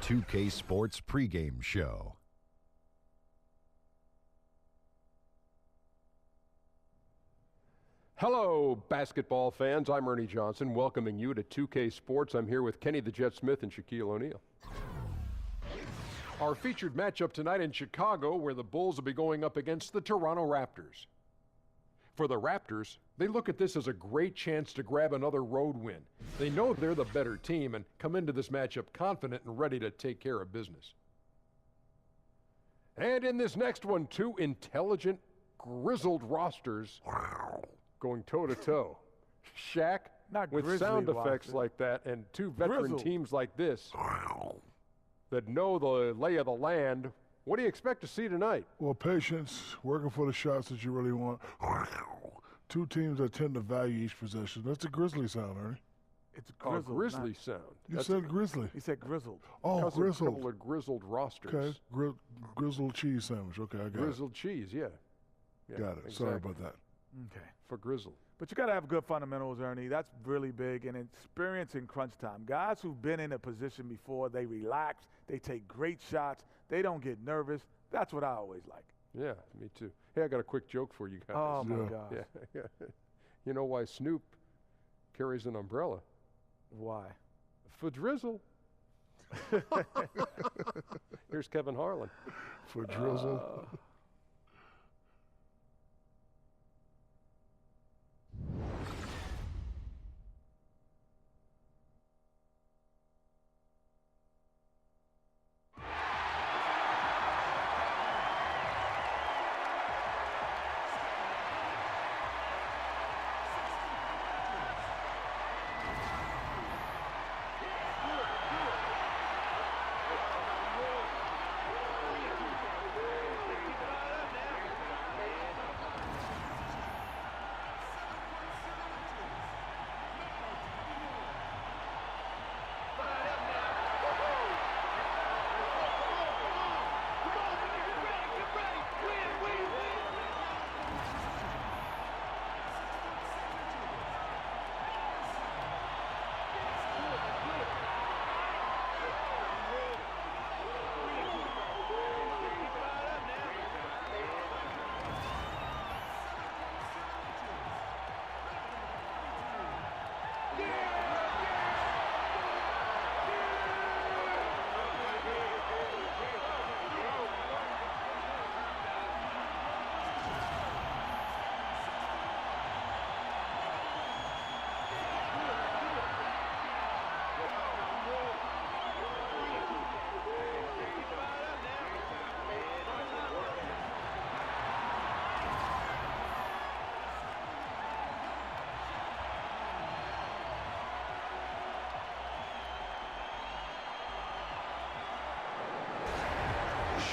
2K Sports pregame show. Hello, basketball fans. I'm Ernie Johnson, welcoming you to 2K Sports. I'm here with Kenny the Jet Smith and Shaquille O'Neal. Our featured matchup tonight in Chicago, where the Bulls will be going up against the Toronto Raptors. For the Raptors, they look at this as a great chance to grab another road win. They know they're the better team and come into this matchup confident and ready to take care of business. And in this next one, two intelligent, grizzled rosters going toe-to-toe. Shaq, Not with grizzly sound effects rosters. like that, and two veteran Grizzled. teams like this that know the lay of the land. What do you expect to see tonight? Well, patience, working for the shots that you really want. Two teams that tend to value each possession. That's a grizzly sound, Ernie. It's A grizzled. grizzly not- sound. You said grizzly. He said grizzled. Oh, Because of a grizzled. couple of grizzled rosters. Okay, grizzled cheese sandwich. Okay, I got Grizzled cheese, yeah. it. Got it. Sorry exactly. about that. Okay. For grizzle. But you got to have good fundamentals, Ernie. That's really big. And experience in crunch time. Guys who've been in a position before, they relax. They take great shots. They don't get nervous. That's what I always like. Yeah, me too. Hey, I got a quick joke for you guys. Oh, my Yeah. gosh. Yeah. You know why Snoop carries an umbrella? Why? For drizzle. Here's Kevin Harlan. For drizzle.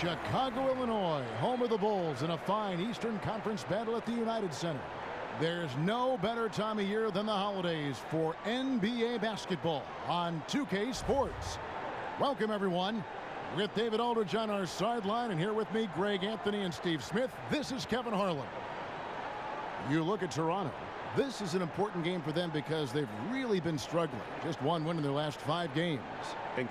Chicago, Illinois, home of the Bulls in a fine Eastern Conference battle at the United Center. There's no better time of year than the holidays for NBA basketball on 2K Sports. Welcome, everyone. With David Aldridge on our sideline, and here with me, Greg Anthony and Steve Smith, this is Kevin Harlan. You look at Toronto. This is an important game for them because they've really been struggling. Just one win in their last 5 games.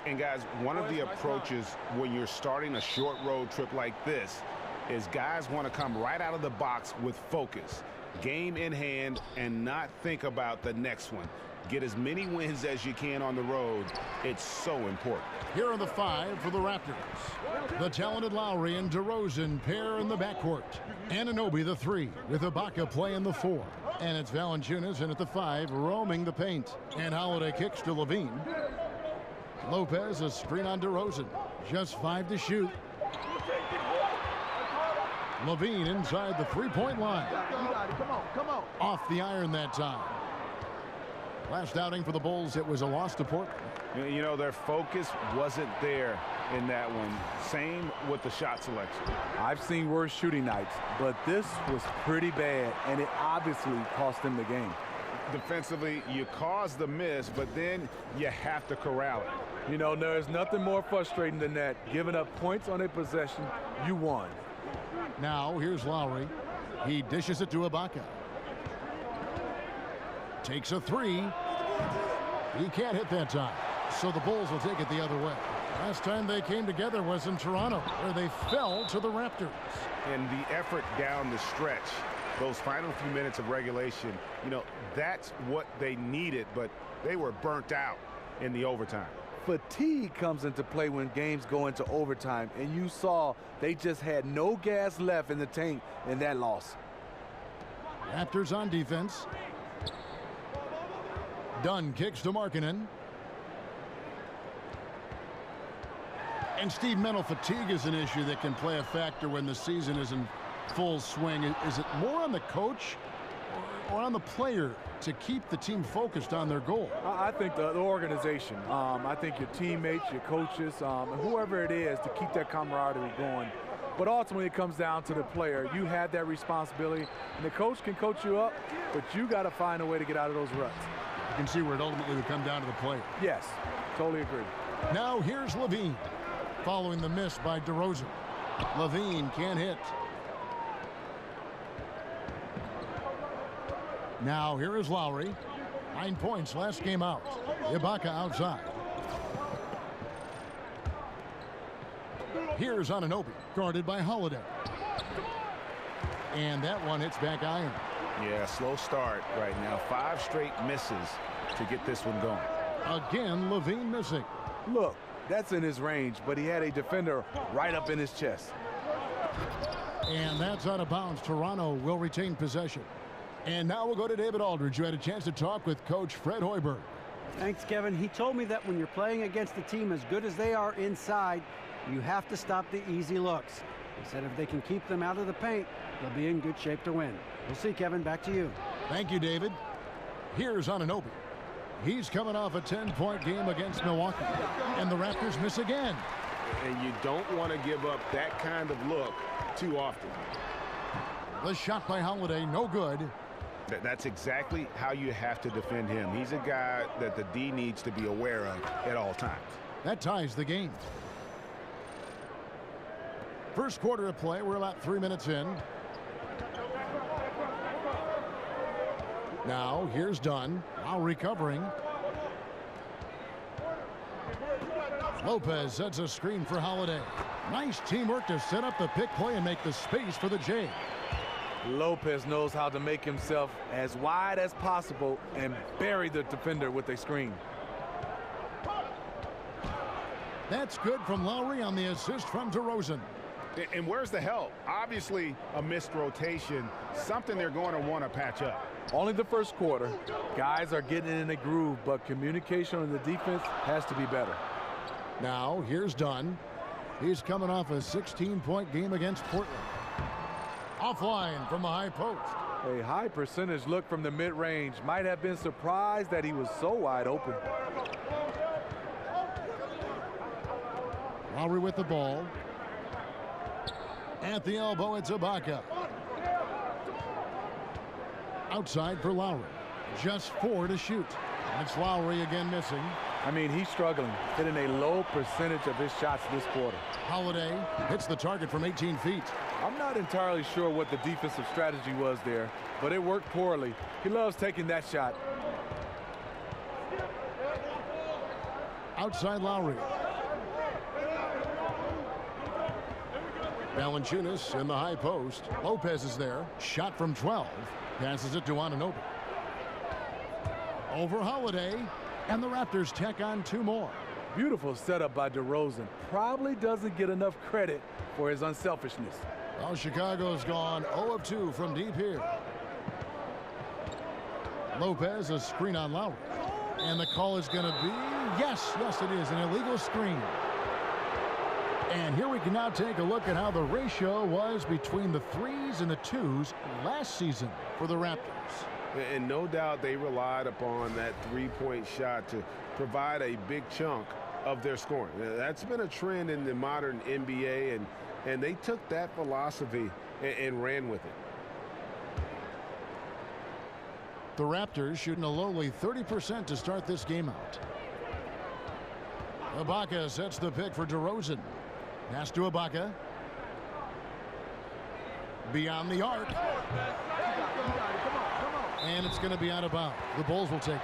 And guys, one of the approaches when you're starting a short road trip like this is guys want to come right out of the box with focus, game in hand, and not think about the next one. Get as many wins as you can on the road. It's so important. Here are the 5 for the Raptors. The talented Lowry and DeRozan pair in the backcourt. Anunoby the 3 with Ibaka playing the 4. And it's Valanciunas in at the 5 roaming the paint. And Holiday kicks to Levine. Lopez a screen on DeRozan. Just 5 to shoot. Levine inside the three-point line. Come on. Off the iron that time. Last outing for the Bulls, it was a loss to Portland. You know, their focus wasn't there in that one. Same with the shot selection. I've seen worse shooting nights, but this was pretty bad, and it obviously cost them the game. Defensively, you cause the miss, but then you have to corral it. You know, there's nothing more frustrating than that. Giving up points on a possession, you won. Now, here's Lowry. He dishes it to Ibaka. Takes a 3. He can't hit that time, so the Bulls will take it the other way. Last time they came together was in Toronto, where they fell to the Raptors. And the effort down the stretch, those final few minutes of regulation, you know, that's what they needed, but they were burnt out in the overtime. Fatigue comes into play when games go into overtime, and you saw they just had no gas left in the tank in that loss. Raptors on defense. Dunn kicks to Markkanen. And Steve, mental fatigue is an issue that can play a factor when the season is in full swing. Is it more on the coach or on the player to keep the team focused on their goal? I think the organization. I think your teammates, your coaches, and whoever it is to keep that camaraderie going. But ultimately, it comes down to the player. You have that responsibility, and the coach can coach you up, but you got to find a way to get out of those ruts. You can see where it ultimately would come down to the player. Yes, totally agree. Now here's Levine, following the miss by DeRozan. Levine can't hit. Now here is Lowry. 9 points last game out. Ibaka outside. Here's Anunoby, guarded by Holiday. And that one hits back iron. Yeah, slow start right now. 5 straight misses to get this one going. Again, Levine missing. Look, that's in his range, but he had a defender right up in his chest. And that's out of bounds. Toronto will retain possession. And now we'll go to David Aldridge, who had a chance to talk with Coach Fred Hoiberg. Thanks, Kevin. He told me that when you're playing against a team as good as they are inside, you have to stop the easy looks. He said if they can keep them out of the paint, they'll be in good shape to win. We'll see, Kevin. Back to you. Thank you, David. Here's Anunoby. He's coming off a 10-point game against Milwaukee. And the Raptors miss again. And you don't want to give up that kind of look too often. The shot by Holiday, no good. That's exactly how you have to defend him. He's a guy that the D needs to be aware of at all times. That ties the game. First quarter of play, we're about 3 minutes in. Now, here's Dunn, now recovering. Lopez sets a screen for Holiday. Nice teamwork to set up the pick play and make the space for the J. Lopez knows how to make himself as wide as possible and bury the defender with a screen. That's good from Lowry on the assist from DeRozan. And where's the help? Obviously, a missed rotation, something they're going to want to patch up. Only the first quarter. Guys are getting in a groove, but communication on the defense has to be better. Now, here's Dunn. He's coming off a 16-point game against Portland. Offline from the high post. A high percentage look from the mid-range. Might have been surprised that he was so wide open. Lowry with the ball. At the elbow, it's Ibaka. Outside for Lowry. Just 4 to shoot. And it's Lowry again missing. I mean, he's struggling, hitting a low percentage of his shots this quarter. Holiday hits the target from 18 feet. I'm not entirely sure what the defensive strategy was there, but it worked poorly. He loves taking that shot. Outside Lowry. Valanciunas in the high post. Lopez is there. Shot from 12. Passes it to Anunoby. Over Holiday. And the Raptors tack on 2 more. Beautiful setup by DeRozan. Probably doesn't get enough credit for his unselfishness. Well, Chicago's gone 0 of 2 from deep here. Lopez, a screen on Lowry. And the call is going to be, yes, it is, an illegal screen. And here we can now take a look at how the ratio was between the 3s and the 2s last season for the Raptors. And no doubt they relied upon that 3-point shot to provide a big chunk of their scoring. That's been a trend in the modern NBA, and they took that philosophy and ran with it. The Raptors shooting a lowly 30% to start this game out. Ibaka sets the pick for DeRozan. Pass to Ibaka. Beyond the arc. And it's going to be out of bounds. The Bulls will take it.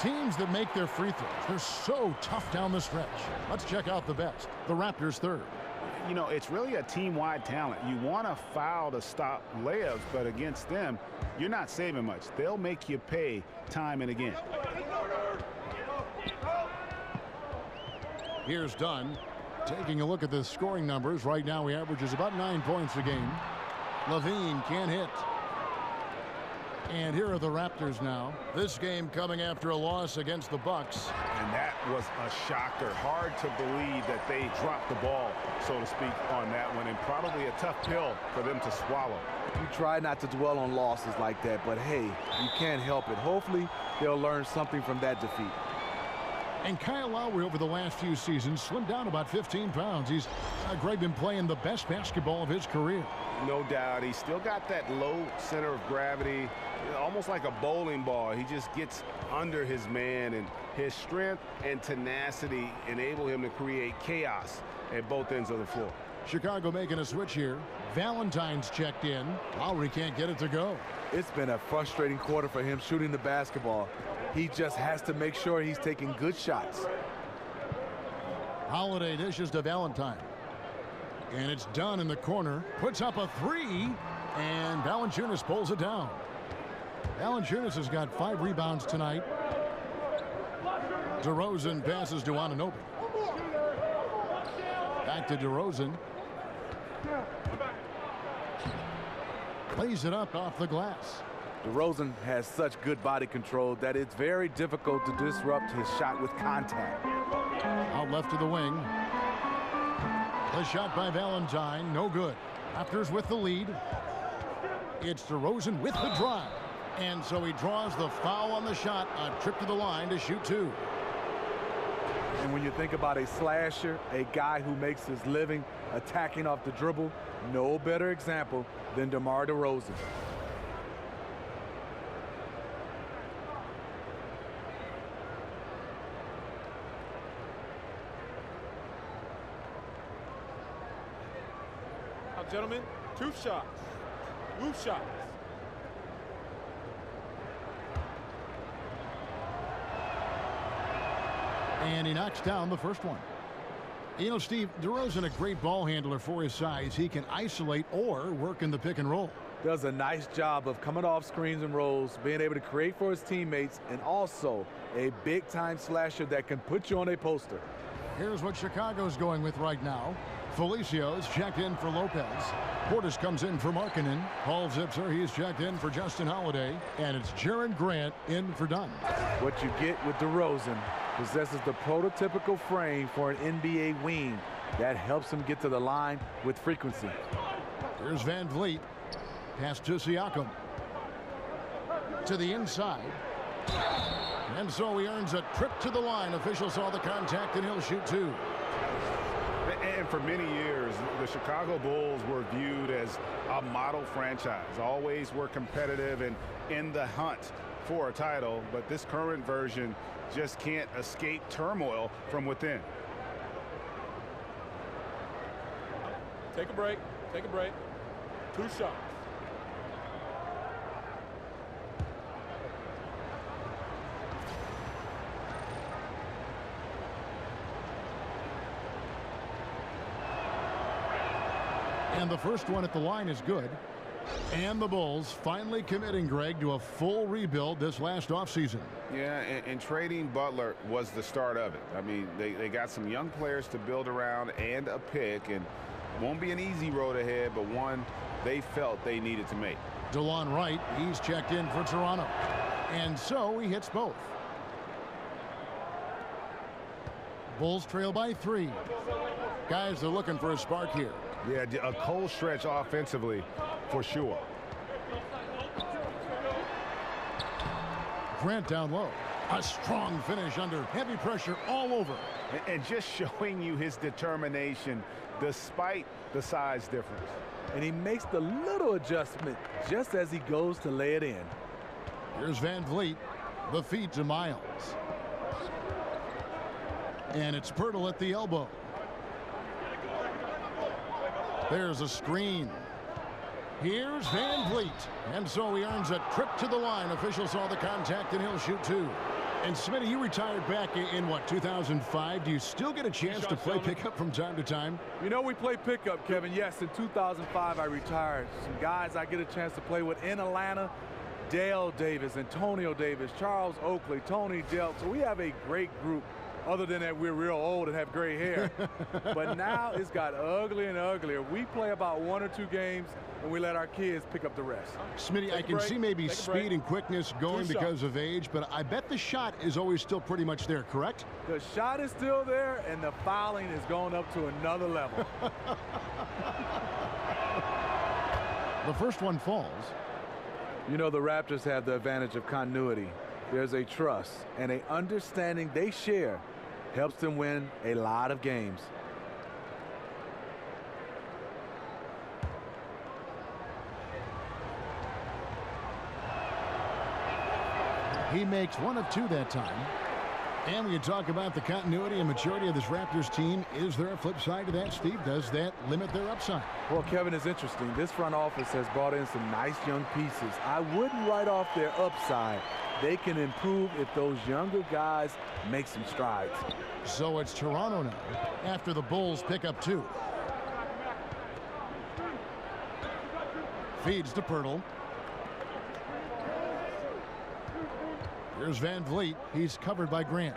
Teams that make their free throws, they're so tough down the stretch. Let's check out the best. The Raptors third. You know, it's really a team-wide talent. You want to foul to stop layups, but against them, you're not saving much. They'll make you pay time and again. Here's Dunn. Taking a look at the scoring numbers. Right now he averages about 9 points a game. Levine can't hit. And here are the Raptors now. This game coming after a loss against the Bucks. And that was a shocker. Hard to believe that they dropped the ball, so to speak, on that one. And probably a tough pill for them to swallow. You try not to dwell on losses like that, but hey, you can't help it. Hopefully, they'll learn something from that defeat. And Kyle Lowry over the last few seasons slimmed down about 15 pounds. He's Greg been playing the best basketball of his career. No doubt. He's still got that low center of gravity, almost like a bowling ball. He just gets under his man, and his strength and tenacity enable him to create chaos at both ends of the floor. Chicago making a switch here. Valentine's checked in. Lowry can't get it to go. It's been a frustrating quarter for him shooting the basketball. He just has to make sure he's taking good shots. Holiday dishes to Valentine. And it's done in the corner. Puts up a three. And Valanciunas pulls it down. Valanciunas has got 5 rebounds tonight. DeRozan passes to Anunoby. Back to DeRozan. Plays it up off the glass. DeRozan has such good body control that it's very difficult to disrupt his shot with contact. Out left to the wing. The shot by Valentine, no good. Raptors with the lead. It's DeRozan with the drive. And so he draws the foul on the shot. A trip to the line to shoot 2. And when you think about a slasher, a guy who makes his living attacking off the dribble, no better example than DeMar DeRozan. Now, gentlemen, 2 shots. Move shots. And he knocks down the first one. You know, Steve, DeRozan a great ball handler for his size. He can isolate or work in the pick and roll. Does a nice job of coming off screens and rolls, being able to create for his teammates, and also a big-time slasher that can put you on a poster. Here's what Chicago's going with right now. Felicia's checked in for Lopez. Portis comes in for Markkanen. Paul Zipser, he's checked in for Justin Holiday. And it's Jaren Grant in for Dunn. What you get with DeRozan possesses the prototypical frame for an NBA wing that helps him get to the line with frequency. Here's Van Vliet. Pass to Siakam. To the inside. And so he earns a trip to the line. Officials saw the contact and he'll shoot 2. And for many years, the Chicago Bulls were viewed as a model franchise. Always were competitive and in the hunt for a title, but this current version just can't escape turmoil from within. Take a break. Take a break. 2 shots. And the first one at the line is good. And the Bulls finally committing, Greg, to a full rebuild this last offseason. Yeah, and trading Butler was the start of it. I mean, they got some young players to build around and a pick, and won't be an easy road ahead, but one they felt they needed to make. DeLon Wright, he's checked in for Toronto. And so he hits both. Bulls trail by 3. Guys are looking for a spark here. Yeah, a cold stretch offensively for sure. Grant down low. A strong finish under heavy pressure all over. And just showing you his determination despite the size difference. And he makes the little adjustment just as he goes to lay it in. Here's Van Vliet. The feed to Miles. And it's Pirtle at the elbow. There's a screen. Here's Van Vliet. And so he earns a trip to the line. Officials saw the contact and he'll shoot 2. And Smitty, you retired back in what, 2005? Do you still get a chance to play pickup from time to time? You know, we play pickup, Kevin. Yes, in 2005 I retired. Some guys I get a chance to play with in Atlanta: Dale Davis, Antonio Davis, Charles Oakley, Tony Delk. So we have a great group, other than that we're real old and have gray hair. But now it's got uglier and uglier. We play about 1 or 2 games, and we let our kids pick up the rest. Smitty, I can see maybe speed and quickness going because of age, but I bet the shot is always still pretty much there, correct? The shot is still there, and the fouling is going up to another level. The first one falls. You know, the Raptors have the advantage of continuity. There's a trust and an understanding they share, helps them win a lot of games. He makes 1 of 2 that time. And when you talk about the continuity and maturity of this Raptors team, is there a flip side to that, Steve? Does that limit their upside? Well, Kevin, it's interesting. This front office has brought in some nice young pieces. I wouldn't write off their upside. They can improve if those younger guys make some strides. So it's Toronto now after the Bulls pick up 2. Feeds to Pirtle. Here's Van Vliet. He's covered by Grant.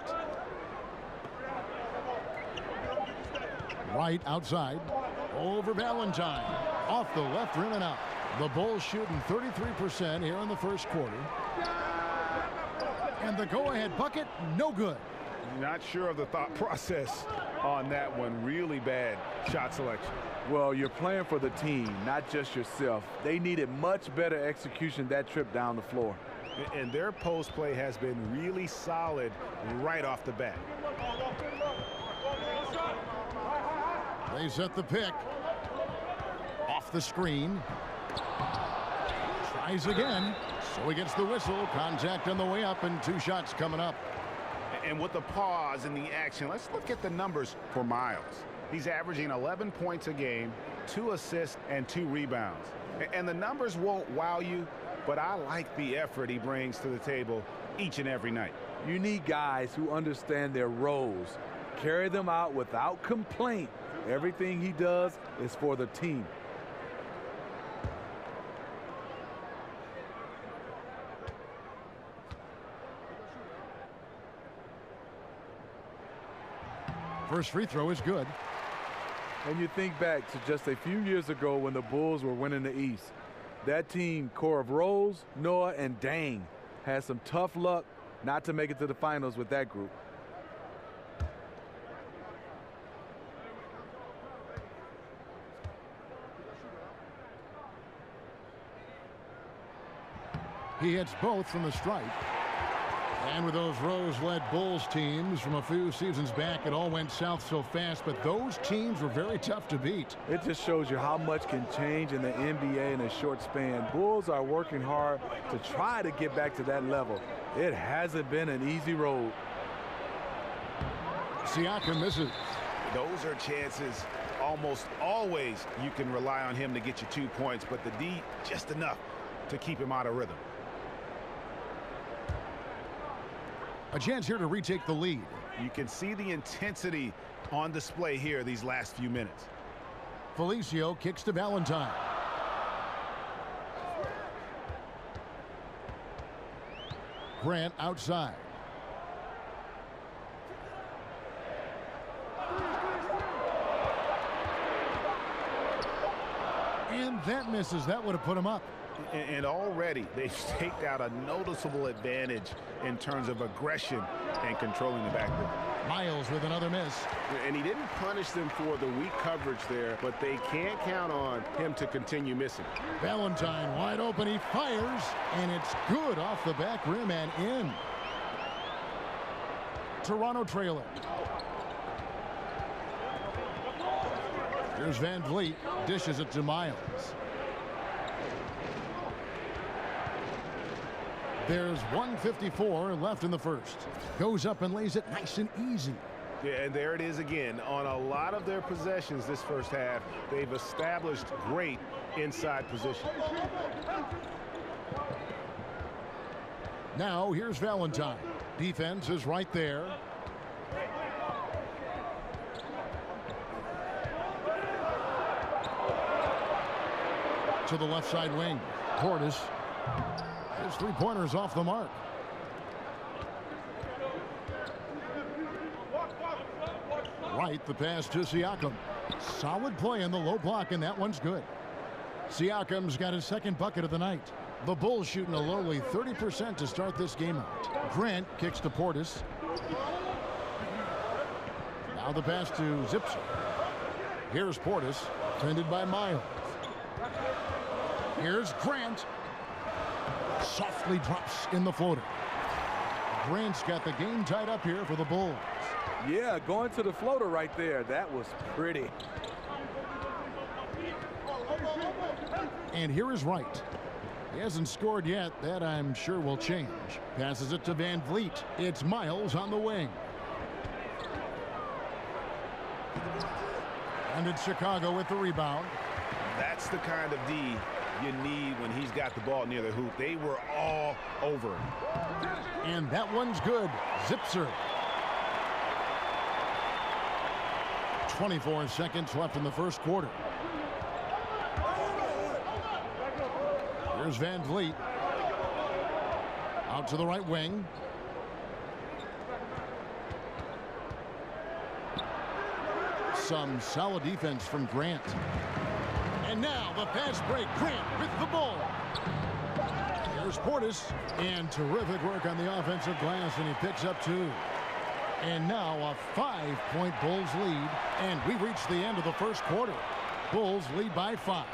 Right outside. Over Valentine. Off the left rim and out. The Bulls shooting 33% here in the first quarter. And the go-ahead bucket, no good. Not sure of the thought process on that one. Really bad shot selection. Well, you're playing for the team, not just yourself. They needed much better execution that trip down the floor. And their post play has been really solid right off the bat. They set the pick. Off the screen. Tries again. So he gets the whistle. Contact on the way up and 2 shots coming up. And with the pause in the action, let's look at the numbers for Miles. He's averaging 11 points a game, 2 assists, and 2 rebounds. And the numbers won't wow you, but I like the effort he brings to the table each and every night. You need guys who understand their roles, carry them out without complaint. Everything he does is for the team. First free throw is good. And you think back to just a few years ago when the Bulls were winning the East. That team, core of Rose, Noah, and Dang, had some tough luck not to make it to the finals with that group. He hits both from the stripe. And with those Rose-led Bulls teams from a few seasons back, it all went south so fast, but those teams were very tough to beat. It just shows you how much can change in the NBA in a short span. Bulls are working hard to try to get back to that level. It hasn't been an easy road. Siakam misses. Those are chances almost always you can rely on him to get you 2 points, but the D just enough to keep him out of rhythm. A chance here to retake the lead. You can see the intensity on display here these last few minutes. Felicio kicks to Valentine. Grant outside. And that misses. That would have put him up. And already they've staked out a noticeable advantage in terms of aggression and controlling the backcourt. Miles with another miss. And he didn't punish them for the weak coverage there, but they can't count on him to continue missing. Valentine wide open. He fires, and it's good off the back rim and in. Toronto trailing. Here's Van Vliet. Dishes it to Miles. There's 1:54 left in the first. Goes up and lays it nice and easy. Yeah, and there it is again. On a lot of their possessions this first half, they've established great inside position. Now here's Valentine. Defense is right there. To the left side wing. Portis. His three-pointers off the mark. Right, the pass to Siakam. Solid play in the low block, and that one's good. Siakam's got his second bucket of the night. The Bulls shooting a lowly 30% to start this game out. Grant kicks to Portis. Now the pass to Zipser. Here's Portis, defended by Miles. Here's Grant. Softly drops in the floater. Grant's got the game tied up here for the Bulls. Yeah, going to the floater right there. That was pretty. And here is Wright. He hasn't scored yet. That I'm sure will change. Passes it to Van Vliet. It's Miles on the wing. And it's Chicago with the rebound. That's the kind of D you need when he's got the ball near the hoop. They were all over him. And that one's good. Zipser. 24 seconds left in the first quarter. Here's Van Vliet. Out to the right wing. Some solid defense from Grant. And now the fast break. Grant with the ball. Here's Portis. And terrific work on the offensive glass, and he picks up 2. And now a 5-point Bulls lead. And we reach the end of the first quarter. Bulls lead by 5.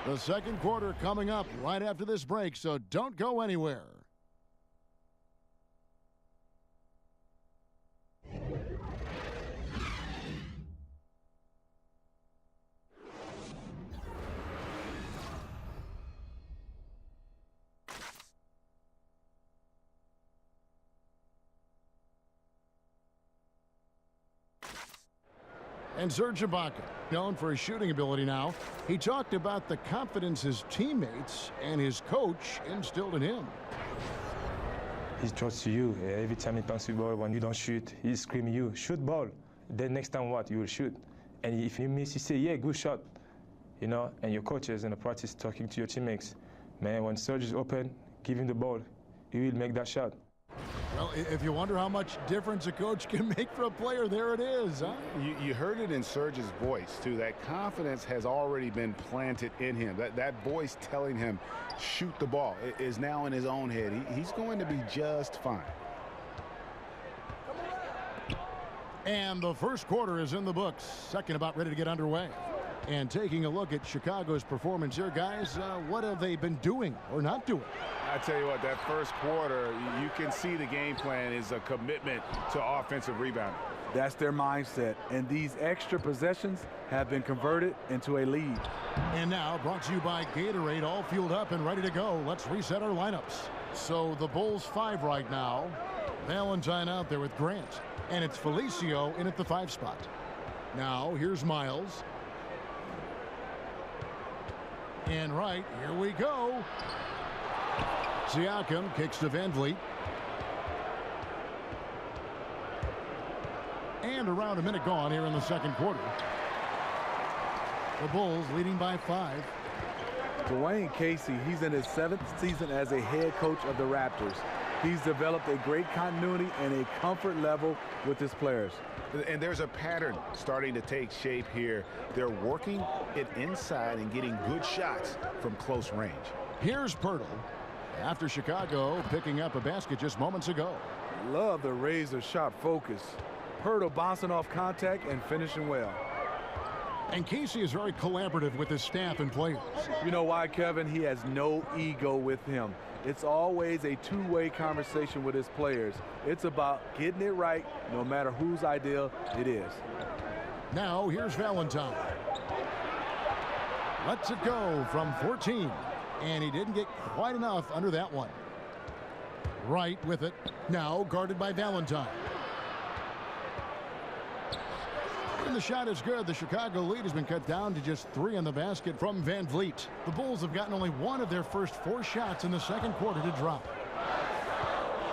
The second quarter coming up right after this break, so don't go anywhere. And Serge Ibaka, known for his shooting ability now, he talked about the confidence his teammates and his coach instilled in him. He trusts you. Every time he passes the ball, when you don't shoot, he's screaming you, shoot ball. Then next time what? You will shoot. And if you miss, you say, yeah, good shot. You know, and your coaches in the practice talking to your teammates. Man, when Serge is open, give him the ball. He will make that shot. Well, if you wonder how much difference a coach can make for a player, there it is, huh? You heard it in Serge's voice, too. That confidence has already been planted in him. That voice telling him, shoot the ball, is now in his own head. He's going to be just fine. And the first quarter is in the books. Second about ready to get underway. And taking a look at Chicago's performance here, guys, what have they been doing or not doing? I tell you what, that first quarter, you can see the game plan is a commitment to offensive rebounding. That's their mindset. And these extra possessions have been converted into a lead. And now brought to you by Gatorade, all fueled up and ready to go. Let's reset our lineups. So the Bulls 5 right now. Valentine out there with Grant. And it's Felicio in at the 5 spot. Now here's Miles. And right, here we go. Siakam kicks to Van Vliet. And around a minute gone here in the second quarter. The Bulls leading by 5. Dwayne Casey, he's in his 7th season as a head coach of the Raptors. He's developed a great continuity and a comfort level with his players. And there's a pattern starting to take shape here. They're working it inside and getting good shots from close range. Here's Pirtle after Chicago picking up a basket just moments ago. Love the razor-sharp focus. Pirtle bouncing off contact and finishing well. And Casey is very collaborative with his staff and players. You know why, Kevin? He has no ego with him. It's always a two-way conversation with his players. It's about getting it right no matter whose idea it is. Now here's Valentine. Lets it go from 14. And he didn't get quite enough under that one. Right with it. Now guarded by Valentine. And the shot is good. The Chicago lead has been cut down to just 3 in the basket from Van Vliet. The Bulls have gotten only 1 of their first 4 shots in the second quarter to drop.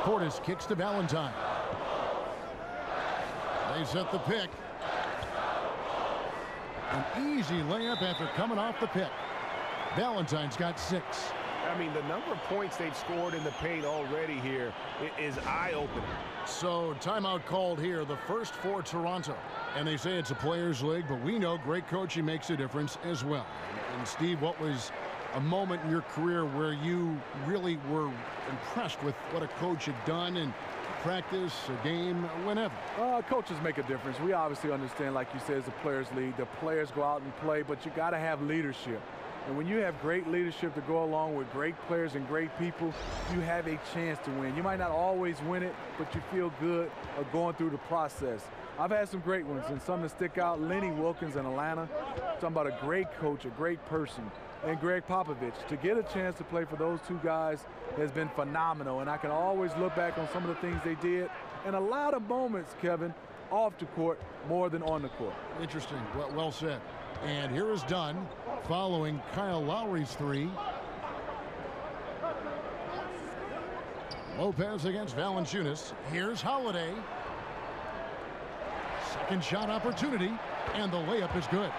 Portis kicks to Valentine. They set the pick. An easy layup after coming off the pick. Valentine's got 6. I mean, the number of points they've scored in the paint already here is eye-opening. So timeout called here, the first for Toronto. And they say it's a players' league, but we know great coaching makes a difference as well. And Steve, what was a moment in your career where you really were impressed with what a coach had done in practice, a game, whenever? Coaches make a difference. We obviously understand, like you said, it's a players' league. The players go out and play, but you got to have leadership. And when you have great leadership to go along with great players and great people, you have a chance to win. You might not always win it, but you feel good going through the process. I've had some great ones, and some that stick out. Lenny Wilkins in Atlanta. Talking about a great coach, a great person. And Greg Popovich. To get a chance to play for those two guys has been phenomenal. And I can always look back on some of the things they did. And a lot of moments, Kevin, off the court more than on the court. Interesting. Well said. And here is Dunn following Kyle Lowry's 3. Lopez against Valanciunas. Here's Holiday. Second shot opportunity, and the layup is good.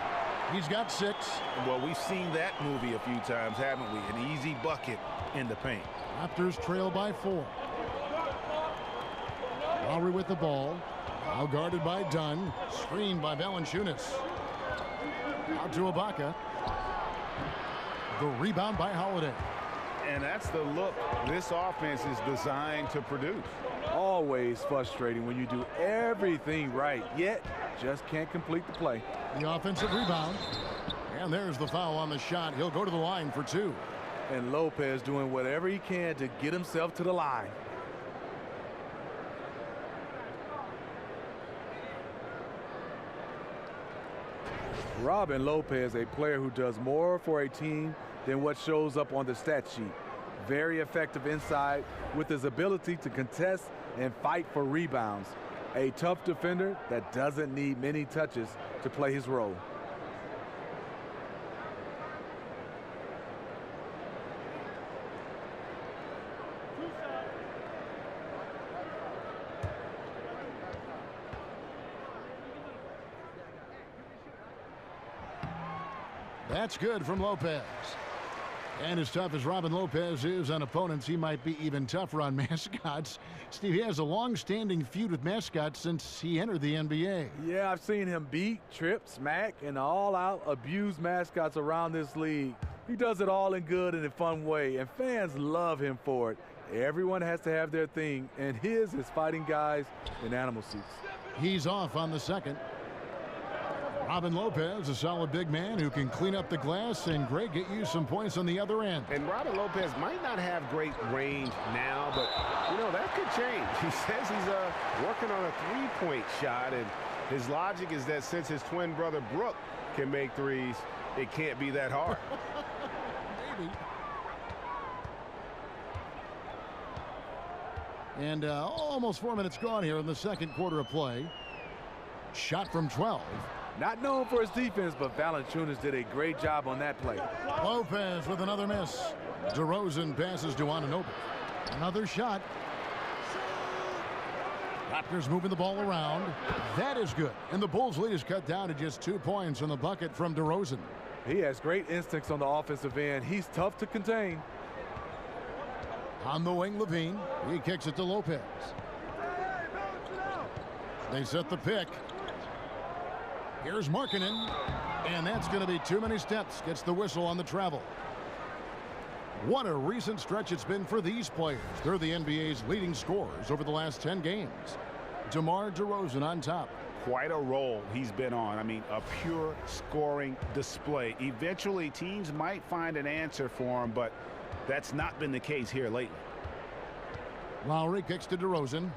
He's got 6. Well, we've seen that movie a few times, haven't we? An easy bucket in the paint. Raptors trail by 4. Lowry with the ball. Now guarded by Dunn. Screened by Valanciunas. Out to Ibaka. The rebound by Holiday. And that's the look this offense is designed to produce. Always frustrating when you do everything right, yet just can't complete the play. The offensive rebound. And there's the foul on the shot. He'll go to the line for 2. And Lopez doing whatever he can to get himself to the line. Robin Lopez, a player who does more for a team than what shows up on the stat sheet. Very effective inside with his ability to contest and fight for rebounds. A tough defender that doesn't need many touches to play his role. That's good from Lopez. And as tough as Robin Lopez is on opponents, he might be even tougher on mascots. Steve, he has a long-standing feud with mascots since he entered the NBA. Yeah, I've seen him beat, trip, smack, and all-out abuse mascots around this league. He does it all in good and a fun way, and fans love him for it. Everyone has to have their thing, and his is fighting guys in animal suits. He's off on the second. Robin Lopez, a solid big man who can clean up the glass and, Greg, get you some points on the other end. And Robin Lopez might not have great range now, but, you know, that could change. He says he's working on a three-point shot, and his logic is that since his twin brother Brooke can make threes, it can't be that hard. Maybe. And almost 4 minutes gone here in the second quarter of play. Shot from 12. Not known for his defense, but Valanciunas did a great job on that play. Lopez with another miss. DeRozan passes to Anunoby. Another shot. Raptors moving the ball around. That is good. And the Bulls' lead is cut down to just 2 points on the bucket from DeRozan. He has great instincts on the offensive end. He's tough to contain. On the wing, Levine. He kicks it to Lopez. They set the pick. Here's Markkanen, and that's going to be too many steps. Gets the whistle on the travel. What a recent stretch it's been for these players. They're the NBA's leading scorers over the last 10 games. DeMar DeRozan on top. Quite a role he's been on. I mean, a pure scoring display. Eventually, teams might find an answer for him, but that's not been the case here lately. Lowry kicks to DeRozan.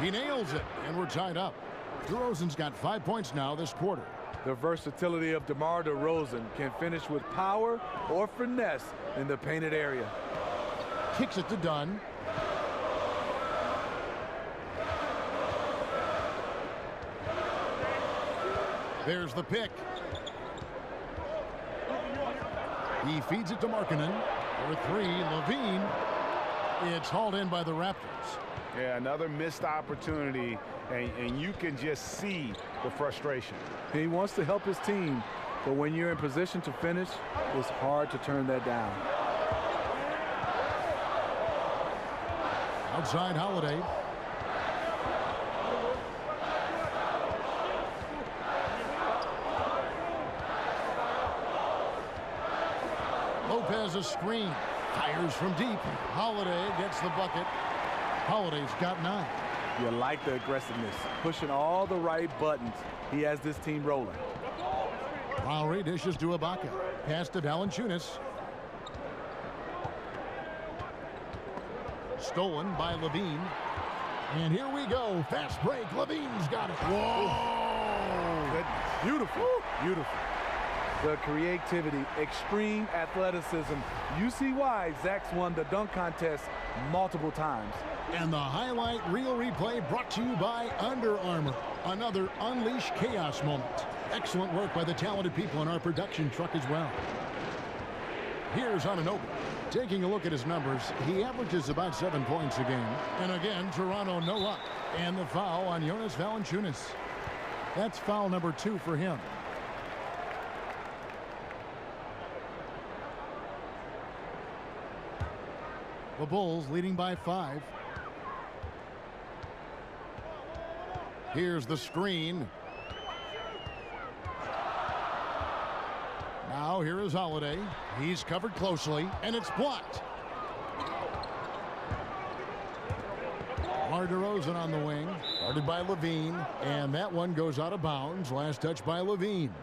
He nails it, and we're tied up. DeRozan's got 5 points now this quarter. The versatility of DeMar DeRozan can finish with power or finesse in the painted area. Kicks it to Dunn. There's the pick. He feeds it to Markkanen. For three, Levine. It's hauled in by the Raptors. Yeah, another missed opportunity, and you can just see the frustration. He wants to help his team, but when you're in position to finish, it's hard to turn that down. Outside Holiday. Lopez a screen. Fires from deep. Holiday gets the bucket. Holiday's got 9. You like the aggressiveness, pushing all the right buttons. He has this team rolling. Lowry dishes to Ibaka. Pass to Valanciunas. Stolen by Levine. And here we go. Fast break. Levine's got it. Whoa! Goodness. Beautiful. Beautiful. The creativity, extreme athleticism. You see why Zach's won the dunk contest multiple times. And the highlight reel replay brought to you by Under Armour. Another Unleash Chaos moment. Excellent work by the talented people in our production truck as well. Here's Anunoby. Taking a look at his numbers, he averages about 7 points a game. And again, Toronto no luck. And the foul on Jonas Valanciunas. That's foul number 2 for him. The Bulls leading by 5. Here's the screen. Now here is Holiday. He's covered closely, and it's blocked. DeRozan on the wing. Guarded by Levine, and that one goes out of bounds. Last touch by Levine.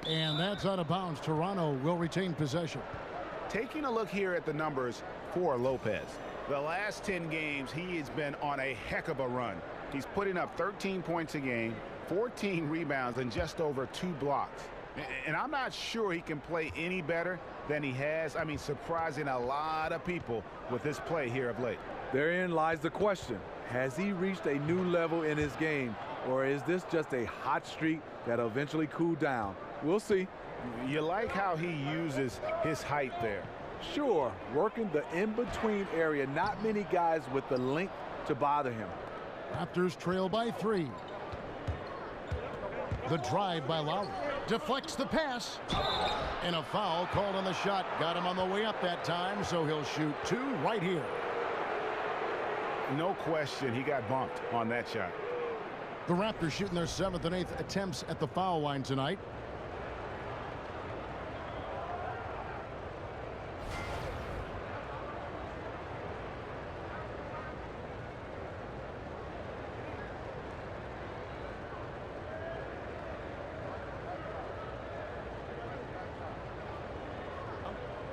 And that's out of bounds. Toronto will retain possession. Taking a look here at the numbers for Lopez. The last 10 games, he has been on a heck of a run. He's putting up 13 points a game, 14 rebounds, and just over 2 blocks. And I'm not sure he can play any better than he has. I mean, surprising a lot of people with this play here of late. Therein lies the question. Has he reached a new level in his game, or is this just a hot streak that'll eventually cool down? We'll see. You like how he uses his height there. Sure, working the in-between area. Not many guys with the length to bother him. Raptors trail by 3. The drive by Lowry. Deflects the pass. And a foul called on the shot. Got him on the way up that time, so he'll shoot 2 right here. No question, he got bumped on that shot. The Raptors shooting their 7th and 8th attempts at the foul line tonight.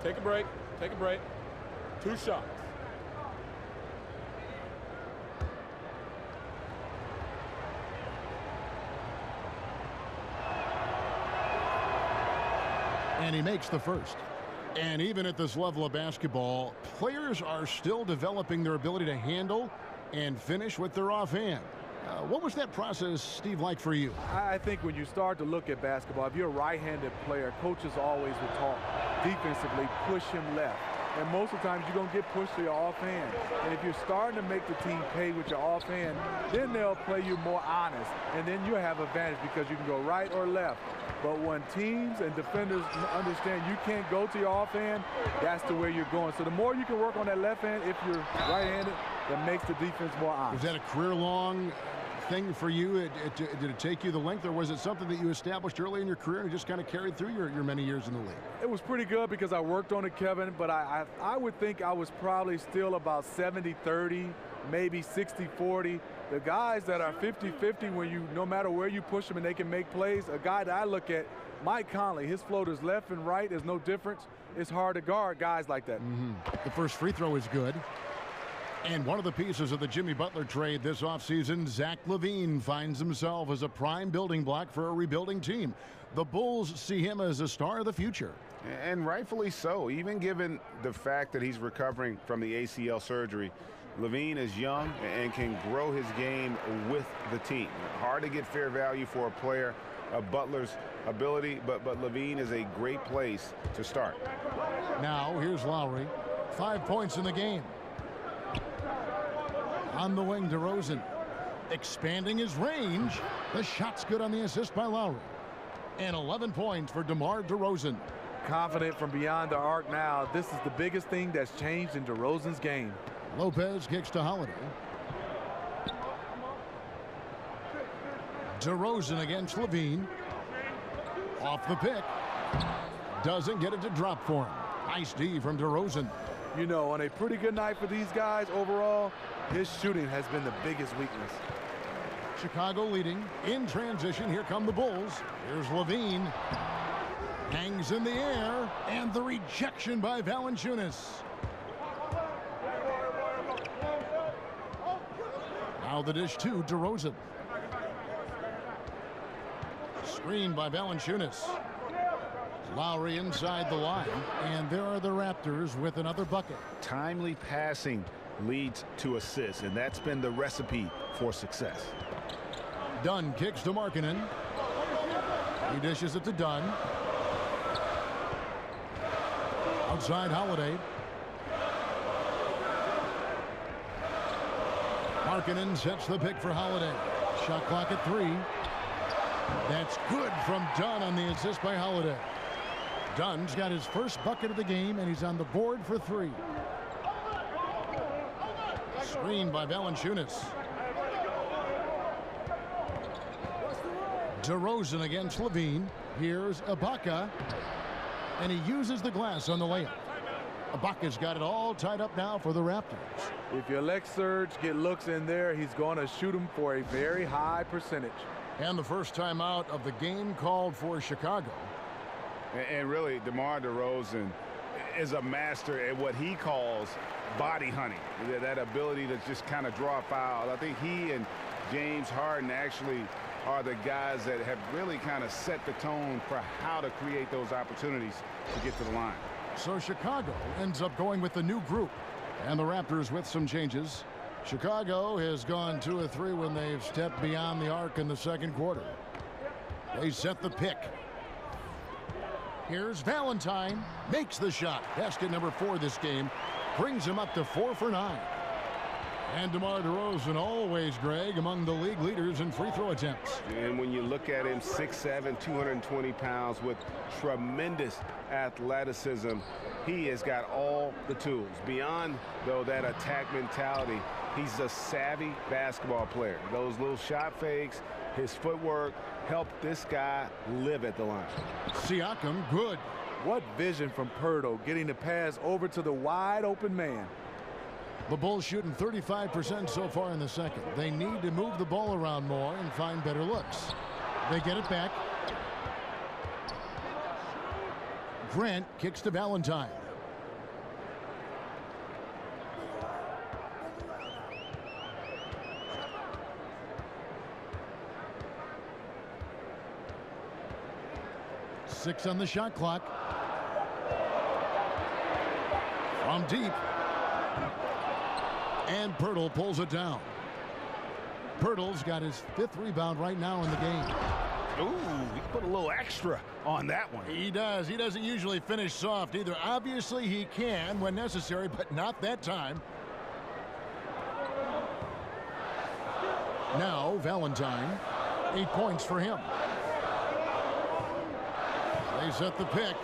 Take a break. Take a break. 2 shots. And he makes the first. And even at this level of basketball, players are still developing their ability to handle and finish with their offhand. What was that process, Steve, like for you? I think when you start to look at basketball, if you're a right-handed player, coaches always will talk defensively, push him left. And most of the times you're going to get pushed to your offhand. And if you're starting to make the team pay with your offhand, then they'll play you more honest. And then you'll have advantage because you can go right or left. But when teams and defenders understand you can't go to your offhand, that's the way you're going. So the more you can work on that left hand, if you're right-handed, that makes the defense more honest. Was that a career-long thing for you? Did it take you the length, or was it something that you established early in your career and just kind of carried through your many years in the league? It was pretty good because I worked on it, Kevin, but I would think I was probably still about 70-30, maybe 60-40. The guys that are 50-50, where you, no matter where you push them and they can make plays, a guy that I look at, Mike Conley, his floaters left and right, there's no difference. It's hard to guard guys like that. The first free throw is good. And one of the pieces of the Jimmy Butler trade this offseason, Zach LaVine finds himself as a prime building block for a rebuilding team. The Bulls see him as a star of the future. And rightfully so, even given the fact that he's recovering from the ACL surgery. LaVine is young and can grow his game with the team. Hard to get fair value for a player of Butler's ability, but LaVine is a great place to start. Now here's Lowry. 5 points in the game. On the wing, DeRozan. Expanding his range. The shot's good on the assist by Lowry. And 11 points for DeMar DeRozan. Confident from beyond the arc now. This is the biggest thing that's changed in DeRozan's game. Lopez kicks to Holiday. DeRozan against LaVine. Off the pick. Doesn't get it to drop for him. Nice D from DeRozan. You know, on a pretty good night for these guys overall, his shooting has been the biggest weakness. Chicago leading. In transition, here come the Bulls. Here's LaVine. Hangs in the air. And the rejection by Valanciunas. Now the dish to DeRozan. Screen by Valanciunas. Lowry inside the line. And there are the Raptors with another bucket. Timely passing leads to assists, and that's been the recipe for success. Dunn kicks to Markkanen. He dishes it to Dunn. Outside Holiday. Markkanen sets the pick for Holiday. Shot clock at 3. That's good from Dunn on the assist by Holiday. Dunn's got his first bucket of the game, and he's on the board for 3. Screen by Valanciunas. DeRozan against LaVine. Here's Ibaka. And he uses the glass on the layup. Ibaka's got it all tied up now for the Raptors. If you let Serge get looks in there, he's going to shoot them for a very high percentage. And the first time out of the game called for Chicago. And really, DeMar DeRozan is a master at what he calls body hunting. That ability to just kind of draw a foul. I think he and James Harden actually are the guys that have really kind of set the tone for how to create those opportunities to get to the line. So Chicago ends up going with the new group. And the Raptors with some changes. Chicago has gone 2 of 3 when they've stepped beyond the arc in the second quarter. They set the pick. Here's Valentine. Makes the shot. Basket number 4 this game. Brings him up to 4 for 9. And DeMar DeRozan, always, Greg, among the league leaders in free throw attempts. And when you look at him, 6'7", 220 pounds with tremendous athleticism, he has got all the tools. Beyond, though, that attack mentality, he's a savvy basketball player. Those little shot fakes, his footwork, helped this guy live at the line. Siakam, good. What vision from Pirtle, getting the pass over to the wide open man. The Bulls shooting 35% so far in the second. They need to move the ball around more and find better looks. They get it back. Grant kicks to Valentine. Six on the shot clock. From deep. And Pirtle pulls it down. Pirtle's got his 5th rebound right now in the game. Ooh, he put a little extra on that one. He does. He doesn't usually finish soft either. Obviously, he can when necessary, but not that time. Now, Valentine. 8 points for him. They set the pick.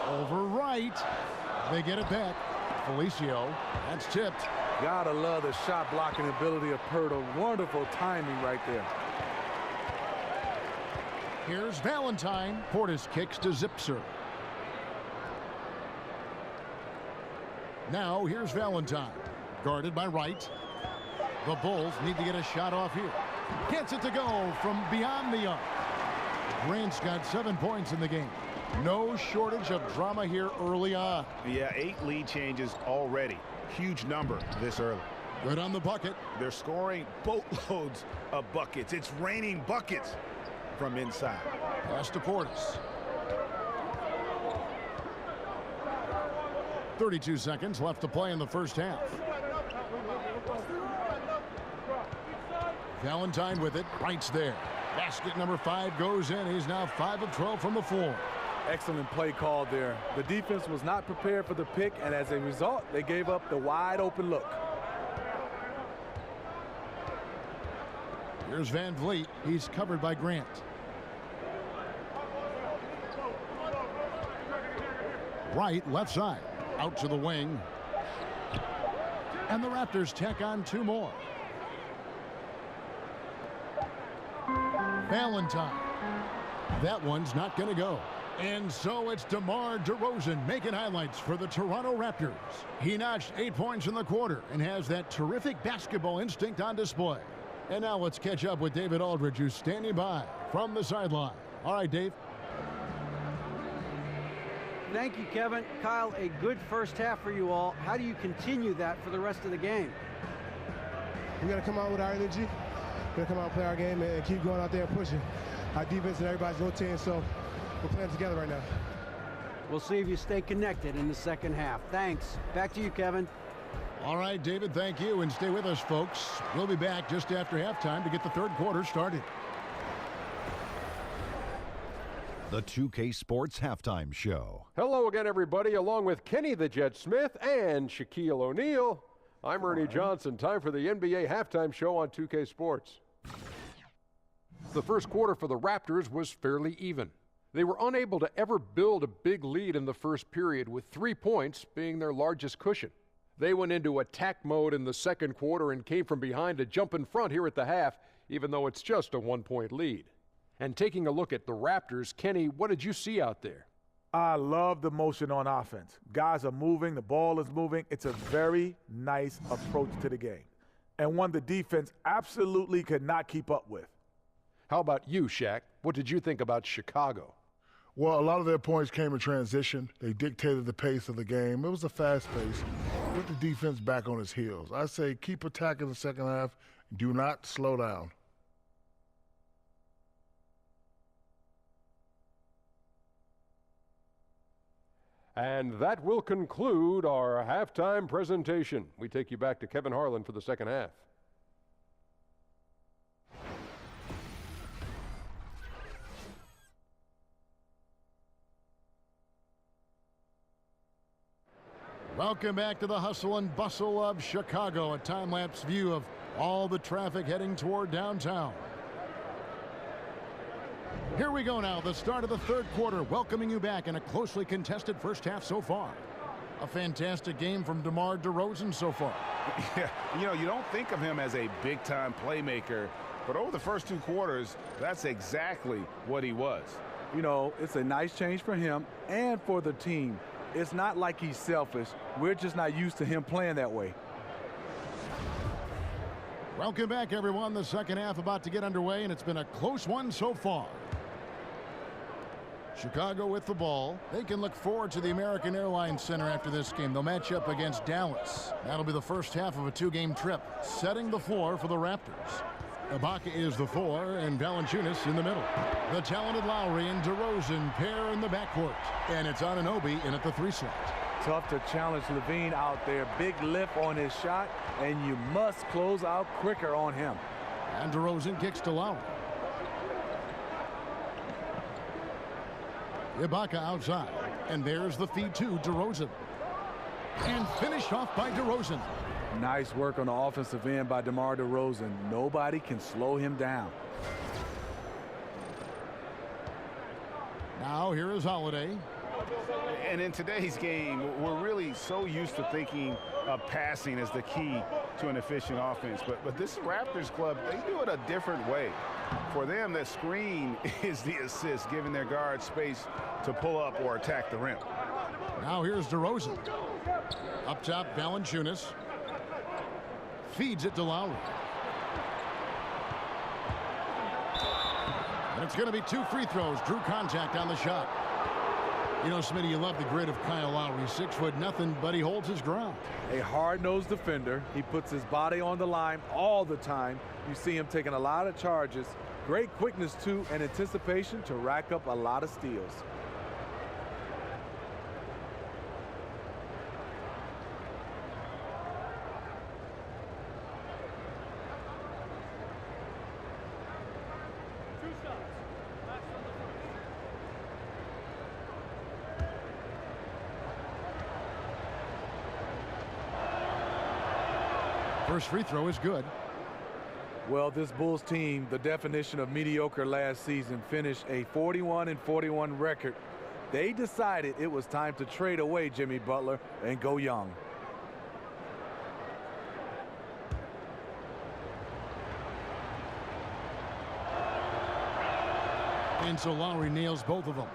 Over right. They get it back. Felicio, that's tipped. Gotta love the shot blocking ability of Pirtle. Wonderful timing right there. Here's Valentine. Portis kicks to Zipser. Now here's Valentine. Guarded by Wright. The Bulls need to get a shot off here. Gets it to go from beyond the arc. Grant's got 7 points in the game. No shortage of drama here early on. Yeah, 8 lead changes already. huge number this early. Good on the bucket. They're scoring boatloads of buckets. It's raining buckets from inside. Pass to Portis. 32 seconds left to play in the first half. Valentine with it, rights there. Basket number 5 goes in. He's now 5 of 12 from the floor. Excellent play call there. The defense was not prepared for the pick, and as a result, they gave up the wide open look. Here's Van Vliet. He's covered by Grant. Right, left side. Out to the wing. And the Raptors tack on 2 more. Valentine. That one's not going to go. And so it's DeMar DeRozan making highlights for the Toronto Raptors. He notched 8 points in the quarter and has that terrific basketball instinct on display. And now let's catch up with David Aldridge, who's standing by from the sideline. All right, Dave. Thank you, Kevin. Kyle, a good first half for you all. How do you continue that for the rest of the game? We got to come out with our energy. We got to come out and play our game and keep going out there and pushing. Our defense and everybody's rotating, so we're playing together right now. We'll see if you stay connected in the second half. Thanks. Back to you, Kevin. All right, David, thank you. And stay with us, folks. We'll be back just after halftime to get the third quarter started. The 2K Sports Halftime Show. Hello again, everybody. Along with Kenny the Jet Smith and Shaquille O'Neal, I'm Ernie Johnson. Time for the NBA Halftime Show on 2K Sports. The first quarter for the Raptors was fairly even. They were unable to ever build a big lead in the first period, with 3 points being their largest cushion. They went into attack mode in the second quarter and came from behind to jump in front here at the half, even though it's just a 1-point lead. And taking a look at the Raptors, Kenny, what did you see out there? I love the motion on offense. Guys are moving, the ball is moving. It's a very nice approach to the game, and one the defense absolutely could not keep up with. How about you, Shaq? What did you think about Chicago? Well, a lot of their points came in transition. They dictated the pace of the game. It was a fast pace. Put the defense back on its heels. I say keep attacking the second half. Do not slow down. And that will conclude our halftime presentation. We take you back to Kevin Harlan for the second half. Welcome back to the hustle and bustle of Chicago, a time-lapse view of all the traffic heading toward downtown. Here we go now, the start of the third quarter, welcoming you back in a closely contested first half so far. A fantastic game from DeMar DeRozan so far. Yeah, you know, you don't think of him as a big-time playmaker, but over the first 2 quarters, that's exactly what he was. You know, it's a nice change for him and for the team. It's not like he's selfish. We're just not used to him playing that way. Welcome back, everyone. The second half about to get underway, and it's been a close one so far. Chicago with the ball. They can look forward to the American Airlines Center after this game. They'll match up against Dallas. That'll be the first half of a 2-game trip, setting the floor for the Raptors. Ibaka is the 4, and Valanciunas in the middle. The talented Lowry and DeRozan pair in the backcourt. And it's Anunoby in at the 3 slot. Tough to challenge Levine out there. Big lift on his shot, and you must close out quicker on him. And DeRozan kicks to Lowry. Ibaka outside. And there's the feed to DeRozan. And finished off by DeRozan. Nice work on the offensive end by DeMar DeRozan. Nobody can slow him down. Now here is Holiday. And in today's game, we're really so used to thinking of passing as the key to an efficient offense. But this Raptors club, they do it a different way. For them, that screen is the assist, giving their guards space to pull up or attack the rim. Now here's DeRozan. Up top, Valanciunas. Feeds it to Lowry. And it's going to be 2 free throws. Drew contact on the shot. You know, Smitty, you love the grit of Kyle Lowry. 6 foot nothing, but he holds his ground. A hard-nosed defender. He puts his body on the line all the time. You see him taking a lot of charges. Great quickness, too, and anticipation to rack up a lot of steals. First free throw is good. Well, this Bulls team, the definition of mediocre last season, finished a 41-41 record. They decided it was time to trade away Jimmy Butler and go young. And so Lowry nails both of them.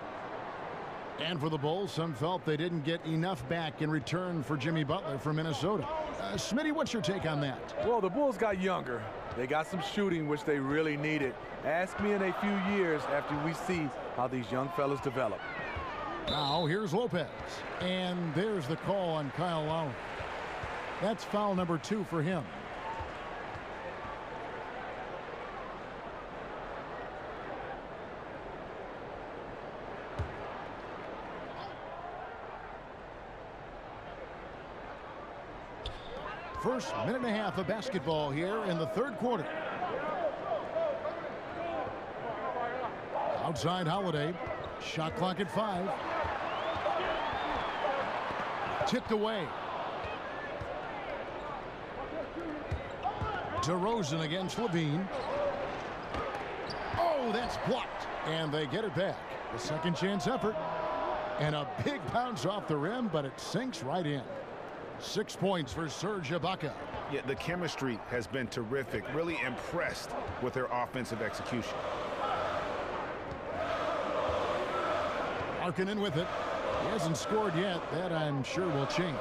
And for the Bulls, some felt they didn't get enough back in return for Jimmy Butler from Minnesota. Smitty, what's your take on that? Well, the Bulls got younger. They got some shooting, which they really needed. Ask me in a few years after we see how these young fellas develop. Now, here's Lopez. And there's the call on Kyle Lowry. That's foul number 2 for him. First minute and a half of basketball here in the third quarter. Outside Holiday. Shot clock at 5. Tipped away. DeRozan against Levine. Oh, that's blocked. And they get it back. A second chance effort. And a big bounce off the rim, but it sinks right in. 6 points for Serge Ibaka. Yeah, the chemistry has been terrific. Really impressed with their offensive execution. Markkanen with it. He hasn't scored yet. That I'm sure will change.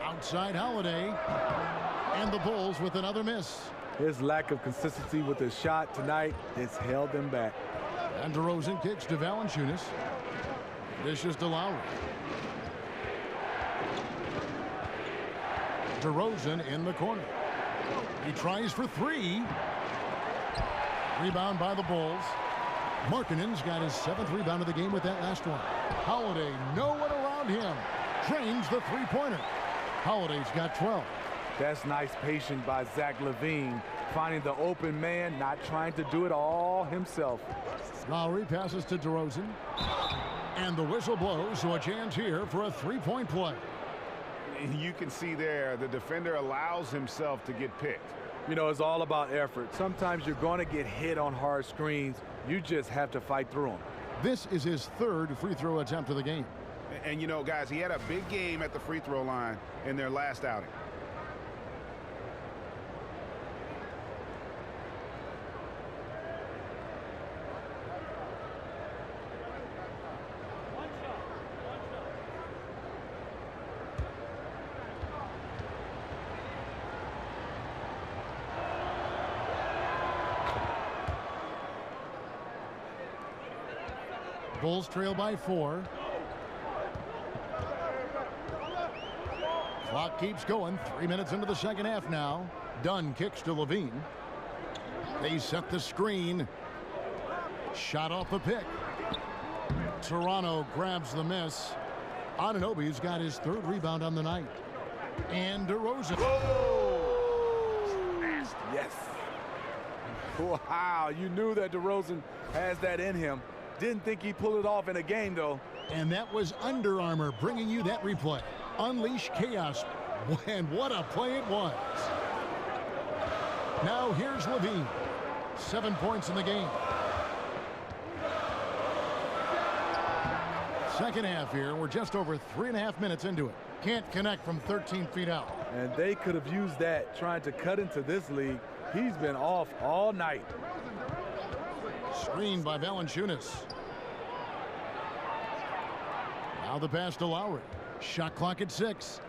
Outside Holiday. And the Bulls with another miss. His lack of consistency with his shot tonight has held them back. And DeRozan kicks to Valanciunas. Dishes to Lowry. DeRozan in the corner. He tries for 3. Rebound by the Bulls. Markkanen's got his 7th rebound of the game with that last one. Holiday, no one around him. Drains the three-pointer. Holiday's got 12. That's nice patience by Zach LaVine, finding the open man, not trying to do it all himself. Lowry passes to DeRozan. And the whistle blows, so a chance here for a three-point play. You can see there the defender allows himself to get picked. You know, it's all about effort. Sometimes you're going to get hit on hard screens. You just have to fight through them. This is his 3rd free throw attempt of the game. And you know, guys, he had a big game at the free throw line in their last outing. Bulls trail by 4. Clock keeps going. 3 minutes into the second half now. Dunn kicks to Levine. They set the screen. Shot off the pick. Toronto grabs the miss. Anunoby's got his 3rd rebound on the night. And DeRozan. Yes. Wow, you knew that DeRozan has that in him. Didn't think he'd pull it off in a game, though. And that was Under Armour bringing you that replay. Unleash chaos. And what a play it was. Now here's Levine. 7 points in the game. Second half here. We're just over 3.5 minutes into it. Can't connect from 13 feet out. And they could have used that trying to cut into this league. He's been off all night. Screened by Valanciunas. Now the pass to Lowry. Shot clock at 6.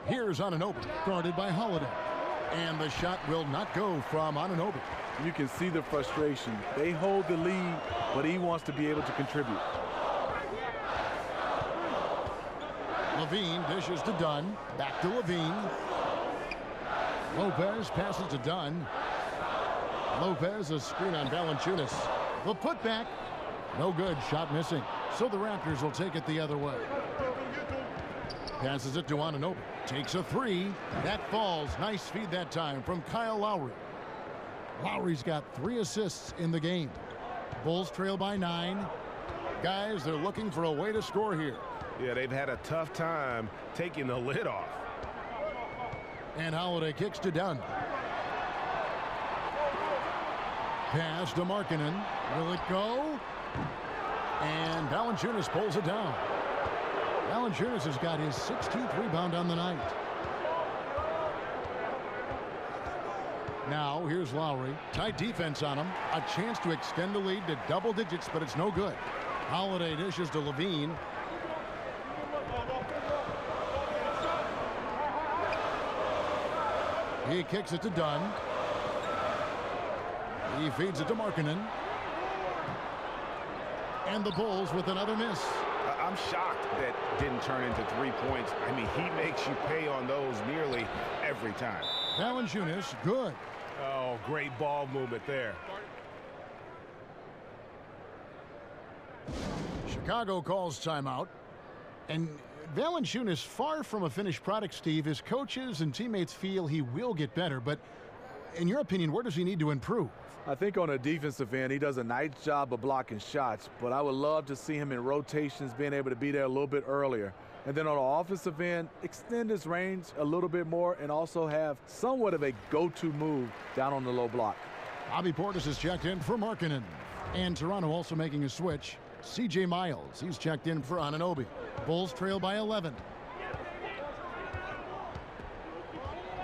Here's Anunoby, guarded by Holiday. And the shot will not go from Anunoby. You can see the frustration. They hold the lead, but he wants to be able to contribute. Levine dishes to Dunn. Back to Levine. Lopez passes to Dunn. Lopez, a screen on Valanciunas. The putback. No good. Shot missing. So the Raptors will take it the other way. Passes it to Anunoby. Takes a three. That falls. Nice feed that time from Kyle Lowry. Lowry's got 3 assists in the game. Bulls trail by 9. Guys, they're looking for a way to score here. Yeah, they've had a tough time taking the lid off. And Holiday kicks to Dunn. Pass to Markkanen. Will it go? And Valanciunas pulls it down. Valanciunas has got his 16th rebound on the night. Now, here's Lowry. Tight defense on him. A chance to extend the lead to double digits, but it's no good. Holiday dishes to Levine. He kicks it to Dunn. He feeds it to Markkanen. And the Bulls with another miss. I'm shocked that didn't turn into 3 points. I mean, he makes you pay on those nearly every time. Valanciunas, good. Oh, great ball movement there. Chicago calls timeout. And Valanciunas, far from a finished product, Steve. His coaches and teammates feel he will get better. But in your opinion, where does he need to improve? I think on the defensive end, he does a nice job of blocking shots, but I would love to see him in rotations, being able to be there a little bit earlier. And then on the offensive end, extend his range a little bit more and also have somewhat of a go-to move down on the low block. Bobby Portis is checked in for Markkanen. And Toronto also making a switch. C.J. Miles, he's checked in for Anunoby. Bulls trail by 11.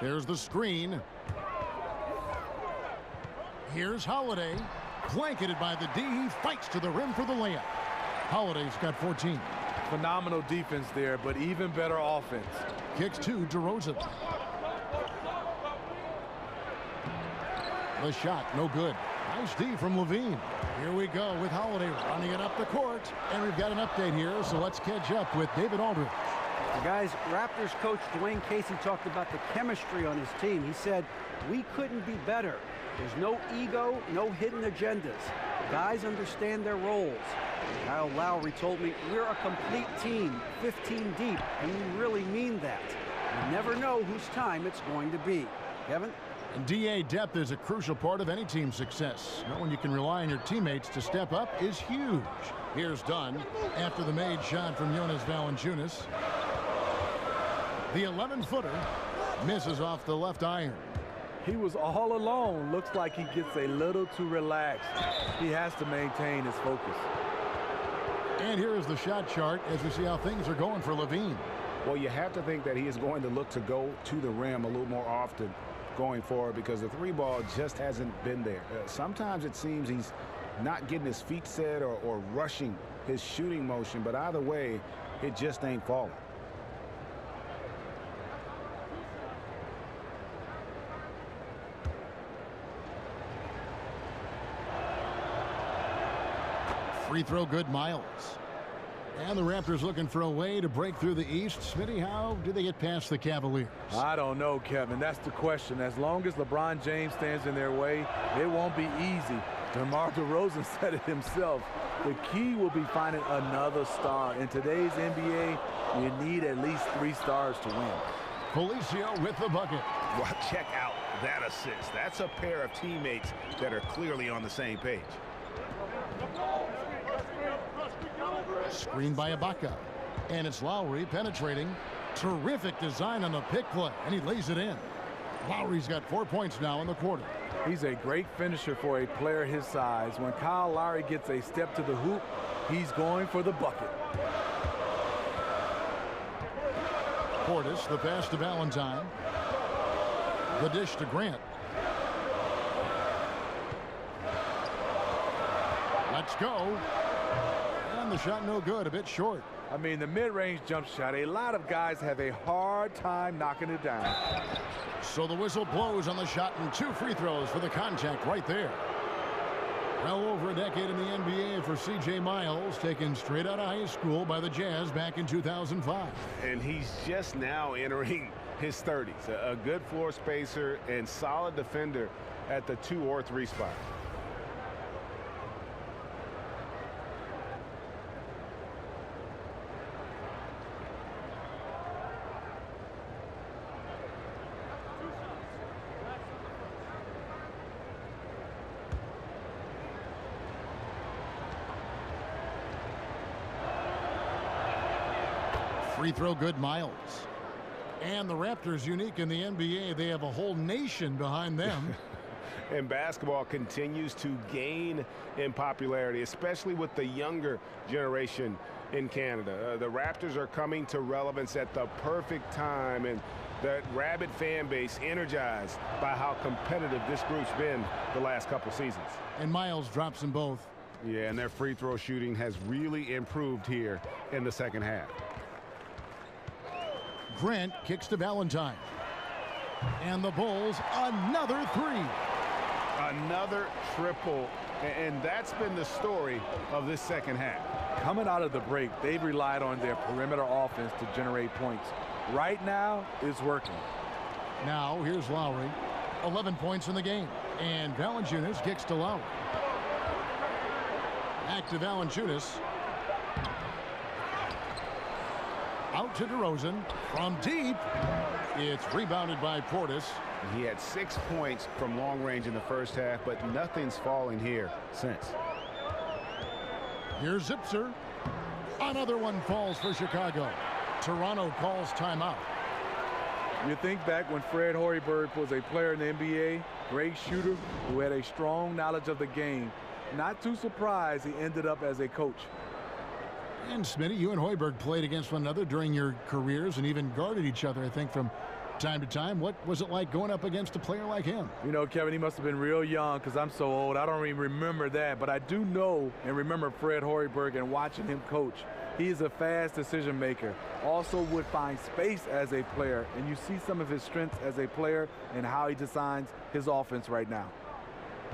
There's the screen. Here's Holiday, blanketed by the D. He fights to the rim for the layup. Holiday's got 14. Phenomenal defense there, but even better offense. Kicks to DeRozan. The shot, no good. Nice D from Levine. Here we go with Holiday running it up the court. And we've got an update here, so let's catch up with David Aldridge. Guys, Raptors coach Dwayne Casey talked about the chemistry on his team. He said, we couldn't be better. There's no ego, no hidden agendas. Guys understand their roles. Kyle Lowry told me, we're a complete team, 15 deep, and we really mean that. You never know whose time it's going to be. Kevin? And DA depth is a crucial part of any team's success. Knowing you can rely on your teammates to step up is huge. Here's Dunn after the made shot from Jonas Valanciunas. The 11-footer misses off the left iron. He was all alone. Looks like he gets a little too relaxed. He has to maintain his focus. And here is the shot chart as we see how things are going for Levine. Well, you have to think that he is going to look to go to the rim a little more often going forward because the 3 ball just hasn't been there. Sometimes it seems he's not getting his feet set or rushing his shooting motion, but either way, it just ain't falling. Free throw good, Miles. And the Raptors looking for a way to break through the East. Smitty, how do they get past the Cavaliers? I don't know, Kevin. That's the question. As long as LeBron James stands in their way, it won't be easy. DeMar DeRozan said it himself. The key will be finding another star. In today's NBA, you need at least 3 stars to win. Felicio with the bucket. Well, check out that assist. That's a pair of teammates that are clearly on the same page. Screened by Ibaka. And it's Lowry penetrating. Terrific design on the pick play. And he lays it in. Lowry's got 4 points now in the quarter. He's a great finisher for a player his size. When Kyle Lowry gets a step to the hoop, he's going for the bucket. Portis, the pass to Valentine. The dish to Grant. Let's go. And the shot no good, a bit short. I mean, the mid-range jump shot, a lot of guys have a hard time knocking it down. So the whistle blows on the shot, and 2 free throws for the contact right there. Well over a decade in the NBA for C.J. Miles, taken straight out of high school by the Jazz back in 2005. And he's just now entering his 30s. A good floor spacer and solid defender at the 2 or 3 spot. Free throw good, Miles. And the Raptors, unique in the NBA, they have a whole nation behind them. And basketball continues to gain in popularity, especially with the younger generation in Canada. The Raptors are coming to relevance at the perfect time, and the rabid fan base energized by how competitive this group's been the last couple seasons. And Miles drops them both. Yeah, and their free throw shooting has really improved here in the second half. Grant kicks to Valentine. And the Bulls, another 3. Another triple, and that's been the story of this second half. Coming out of the break, they've relied on their perimeter offense to generate points. Right now, it's working. Now, here's Lowry. 11 points in the game. And Valanciunas kicks to Lowry. Back to Valanciunas. Out to DeRozan. From deep. It's rebounded by Portis. He had 6 points from long range in the first half, but nothing's falling here since. Here's Zipser. Another one falls for Chicago. Toronto calls timeout. You think back when Fred Hoiberg was a player in the NBA, great shooter who had a strong knowledge of the game. Not too surprised he ended up as a coach. And Smitty, you and Hoiberg played against one another during your careers and even guarded each other, I think, from time to time. What was it like going up against a player like him? You know, Kevin, he must have been real young because I'm so old. I don't even remember that. But I do know and remember Fred Hoiberg and watching him coach. He is a fast decision maker. Also would find space as a player. And you see some of his strengths as a player and how he designs his offense right now.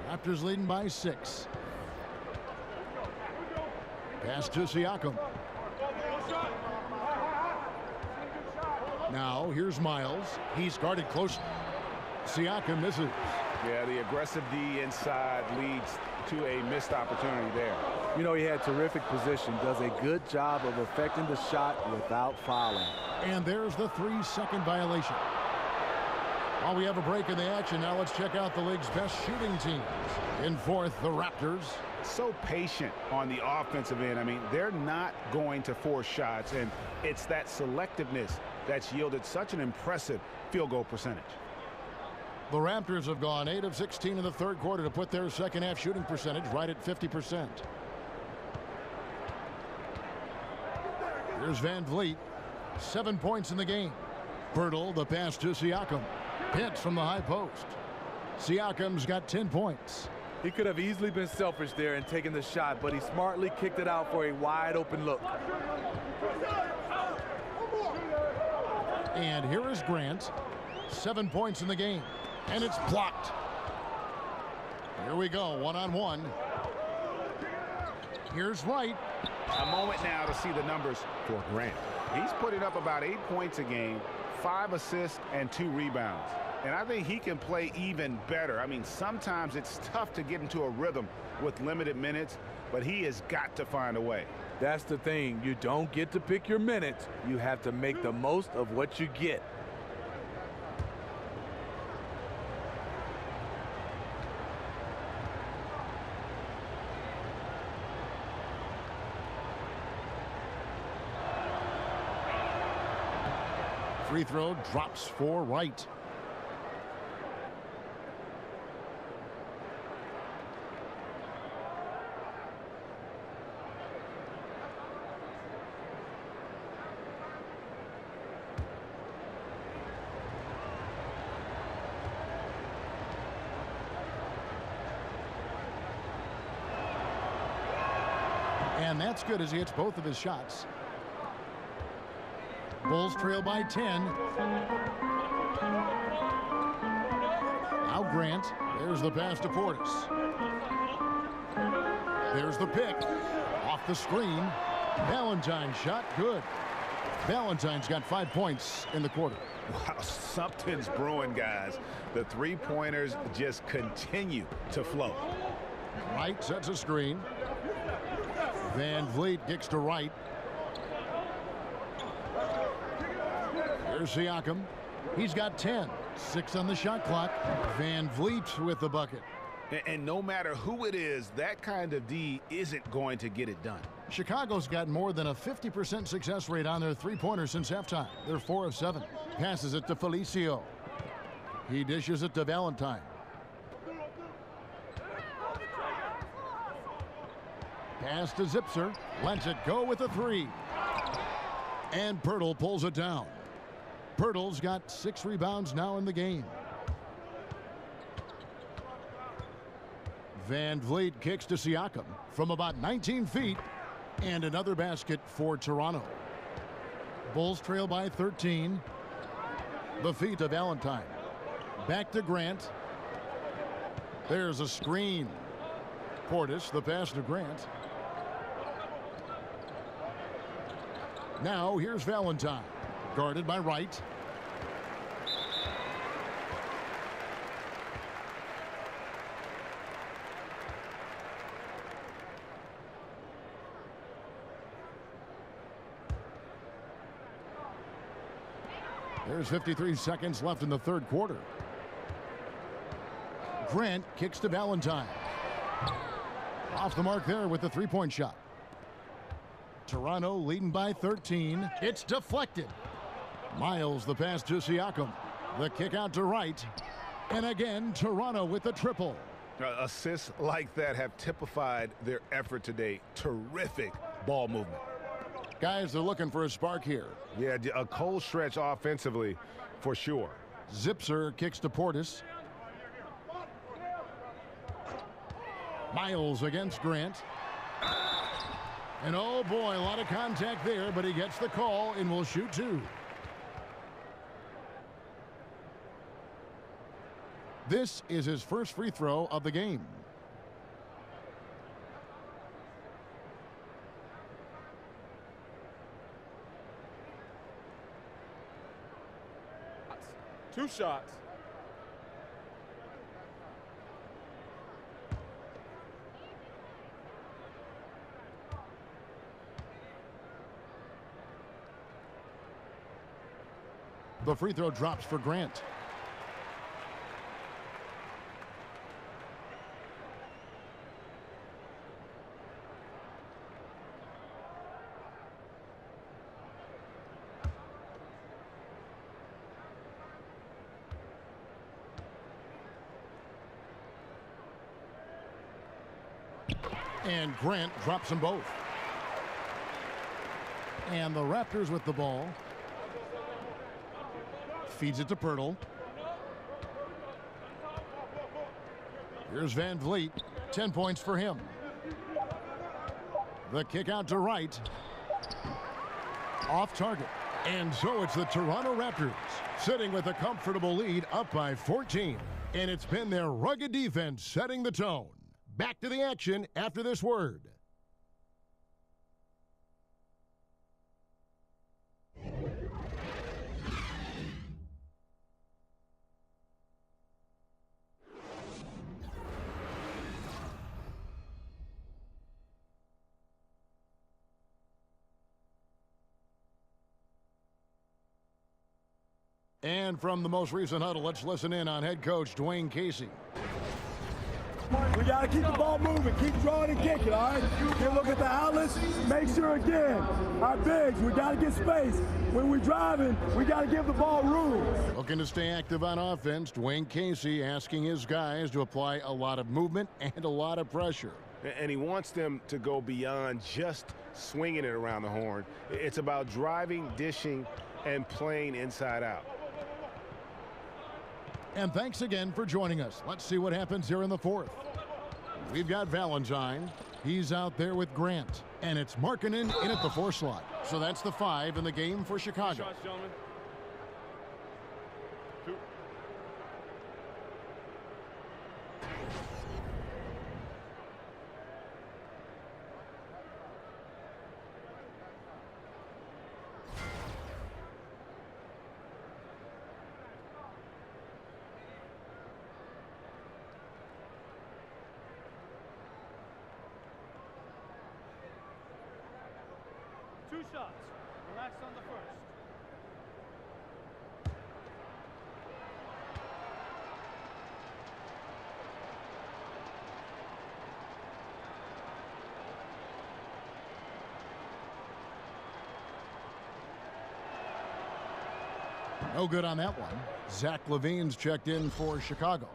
Raptors leading by 6. Pass to Siakam. Now here's Miles. He's guarded close. Siakam misses. Yeah, the aggressive D inside leads to a missed opportunity there. You know, he had terrific position, does a good job of affecting the shot without fouling. And there's the 3-second violation. While we have a break in the action, now let's check out the league's best shooting teams. In fourth, the Raptors. So patient on the offensive end. I mean, they're not going to force shots, and it's that selectiveness that's yielded such an impressive field goal percentage. The Raptors have gone 8 of 16 in the third quarter to put their second half shooting percentage right at 50%. Here's Van Vliet. 7 points in the game. Bertle, the pass to Siakam. Pitch from the high post. Siakam's got 10 points. He could have easily been selfish there and taken the shot, but he smartly kicked it out for a wide open look. And here is Grant. 7 points in the game. And it's blocked. Here we go, one-on-one. Here's Wright. A moment now to see the numbers for Grant. He's putting up about 8 points a game, 5 assists, and 2 rebounds. And I think he can play even better. I mean, sometimes it's tough to get into a rhythm with limited minutes, but he has got to find a way. That's the thing. You don't get to pick your minutes. You have to make the most of what you get. Free throw drops for Wright. And that's good as he hits both of his shots. Bulls trail by 10. Grant. There's the pass to Portis. There's the pick. Off the screen. Valentine's shot, good. Valentine's got 5 points in the quarter. Wow, something's brewing, guys. The three-pointers just continue to flow. Wright sets a screen. Van Vliet kicks to Wright. Here's Siakam. He's got 10. 6 on the shot clock. Van Vliet with the bucket. And no matter who it is, that kind of D isn't going to get it done. Chicago's got more than a 50% success rate on their three-pointers since halftime. They're 4 of 7. Passes it to Felicio. He dishes it to Valentine. Pass to Zipser. Lets it go with a 3. And Pirtle pulls it down. Pirtle's got 6 rebounds now in the game. Van Vliet kicks to Siakam from about 19 feet. And another basket for Toronto. Bulls trail by 13. The feet of Valentine. Back to Grant. There's a screen. Portis, the pass to Grant. Now here's Valentine. Guarded by Wright. There's 53 seconds left in the third quarter. Grant kicks to Valentine. Off the mark there with the three-point shot. Toronto leading by 13. It's deflected. Miles the pass to Siakam. The kick out to Wright. And again, Toronto with the triple. Assists like that have typified their effort today. Terrific ball movement. Guys, they're looking for a spark here. Yeah, a cold stretch offensively for sure. Zipser kicks to Portis. Miles against Grant. And oh boy, a lot of contact there, but he gets the call and will shoot 2. This is his first free throw of the game. Two shots. The free throw drops for Grant. And Grant drops them both. And the Raptors with the ball. Feeds it to Pirtle. Here's Van Vliet. 10 points for him. The kick out to Wright. Off target. And so it's the Toronto Raptors sitting with a comfortable lead up by 14. And it's been their rugged defense setting the tone. Back to the action after this word. And from the most recent huddle, let's listen in on head coach Dwayne Casey. We got to keep the ball moving, keep drawing and kicking, all right? Then look at the outlets, make sure again, our bigs, we got to get space. When we're driving, we got to give the ball room. Looking to stay active on offense, Dwayne Casey asking his guys to apply a lot of movement and a lot of pressure. And he wants them to go beyond just swinging it around the horn. It's about driving, dishing, and playing inside out. And thanks again for joining us. Let's see what happens here in the fourth. We've got Valentine. He's out there with Grant. And it's Markkanen in at the 4 slot. So that's the 5 in the game for Chicago. Shots, gentlemen. 2. 2 shots. Relax on the first. No good on that one. Zach LaVine's checked in for Chicago.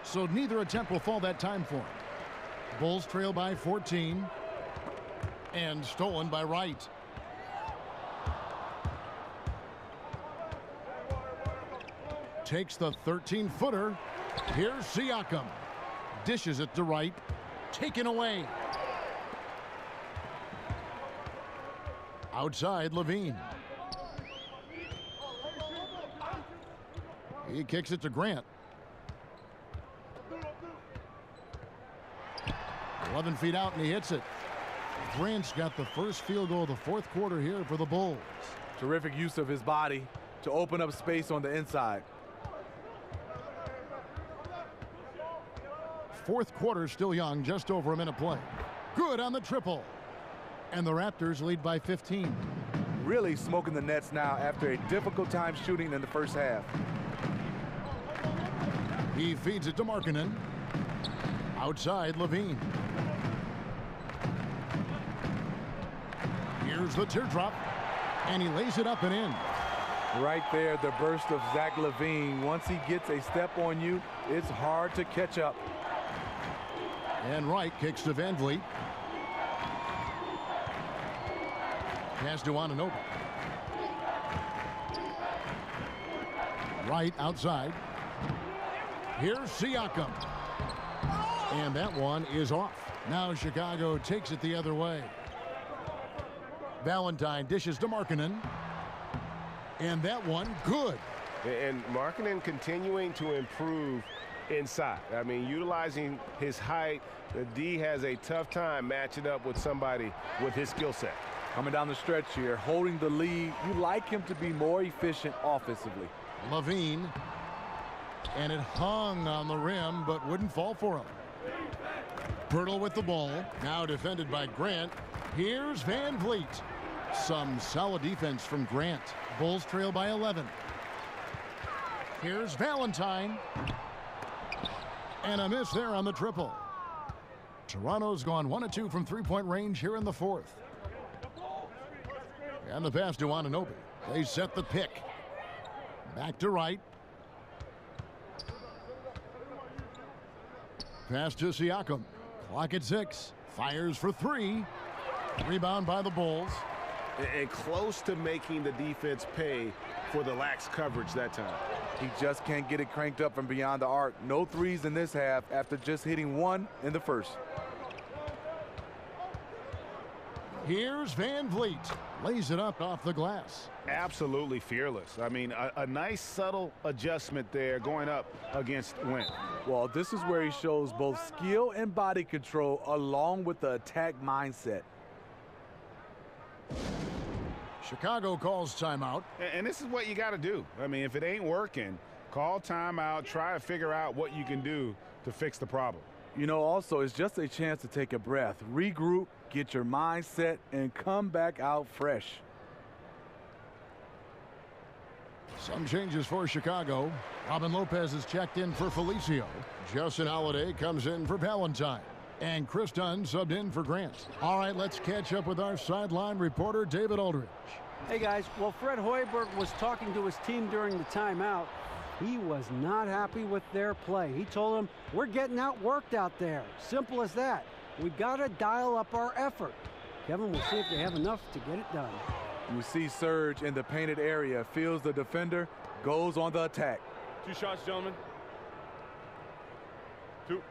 So neither attempt will fall that time for him. Bulls trail by 14. And stolen by Wright. Takes the 13-footer. Here's Siakam. Dishes it to Wright. Taken away. Outside, LaVine. He kicks it to Grant. 11 feet out, and he hits it. Grant's got the first field goal of the fourth quarter here for the Bulls. Terrific use of his body to open up space on the inside. Fourth quarter still young, just over a minute play. Good on the triple. And the Raptors lead by 15. Really smoking the Nets now after a difficult time shooting in the first half. He feeds it to Markkanen. Outside, LaVine. Here's the teardrop. And he lays it up and in. Right there, the burst of Zach LaVine. Once he gets a step on you, it's hard to catch up. And Wright kicks to Van Vliet. Pass to Anunoby. Wright outside. Here's Siakam. And that one is off. Now Chicago takes it the other way. Valentine dishes to Markkanen. And that one, good. And Markkanen continuing to improve inside. I mean, utilizing his height. The D has a tough time matching up with somebody with his skill set. Coming down the stretch here, holding the lead. You like him to be more efficient offensively. LaVine. And it hung on the rim, but wouldn't fall for him. Pirtle with the ball. Now defended by Grant. Here's Van Vliet. Some solid defense from Grant. Bulls trail by 11. Here's Valentine. And a miss there on the triple. Toronto's gone 1 of 2 from three-point range here in the fourth. And the pass to Anunoby. They set the pick. Back to Wright. Pass to Siakam. Clock at 6. Fires for 3. Rebound by the Bulls. And close to making the defense pay for the lax coverage that time. He just can't get it cranked up from beyond the arc. No threes in this half after just hitting 1 in the first. Here's Van Vliet. Lays it up off the glass. Absolutely fearless. I mean, a nice subtle adjustment there going up against Wynn. Well, this is where he shows both skill and body control along with the attack mindset. Chicago calls timeout. And this is what you got to do. I mean, if it ain't working, call timeout, try to figure out what you can do to fix the problem. You know, also, it's just a chance to take a breath, regroup, get your mind set, and come back out fresh. Some changes for Chicago. Robin Lopez is checked in for Felicio. Justin Holiday comes in for Valentine. And Chris Dunn subbed in for Grant. All right, let's catch up with our sideline reporter, David Aldridge. Hey, guys. Well, Fred Hoiberg was talking to his team during the timeout. He was not happy with their play. He told them, we're getting outworked out there. Simple as that. We've got to dial up our effort. Kevin, we'll see if they have enough to get it done. You see Serge in the painted area, feels the defender, goes on the attack. 2 shots, gentlemen. 2.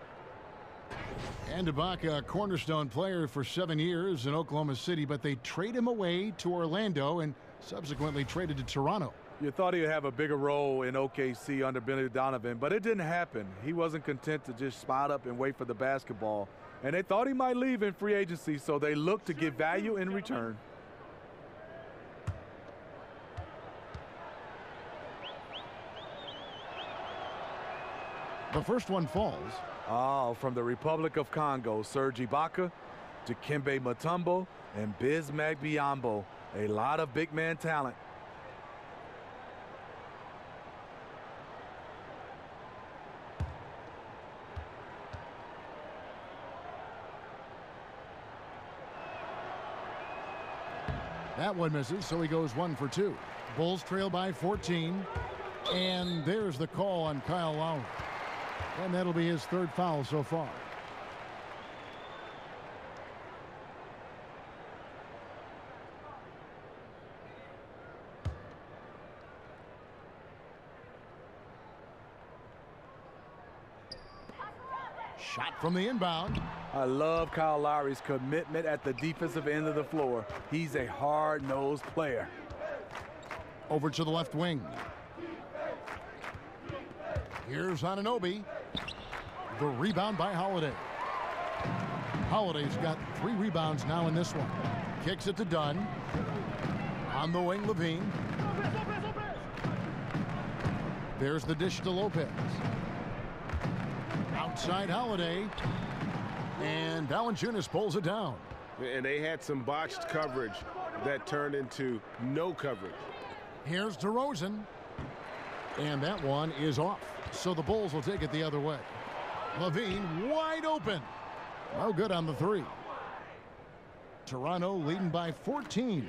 And Ibaka, a cornerstone player for 7 years in Oklahoma City, but they trade him away to Orlando and subsequently traded to Toronto. You thought he would have a bigger role in OKC under Billy Donovan, but it didn't happen. He wasn't content to just spot up and wait for the basketball. And they thought he might leave in free agency, so they looked to get value in return. The first one falls. Oh, from the Republic of Congo, Serge Ibaka, Dikembe Mutombo, and Bismack Biyombo. A lot of big man talent. That one misses, so he goes 1 for 2. Bulls trail by 14. And there's the call on Kyle Lowry. And that'll be his 3rd foul so far. Shot from the inbound. I love Kyle Lowry's commitment at the defensive end of the floor. He's a hard-nosed player. Over to the left wing. Here's Anunoby. The rebound by Holiday. Holiday's got 3 rebounds now in this one. Kicks it to Dunn. On the wing, Levine. There's the dish to Lopez. Outside Holiday. And Valanciunas pulls it down. And they had some botched coverage that turned into no coverage. Here's DeRozan. And that one is off. So the Bulls will take it the other way. Levine wide open. No good on the 3. Toronto leading by 14.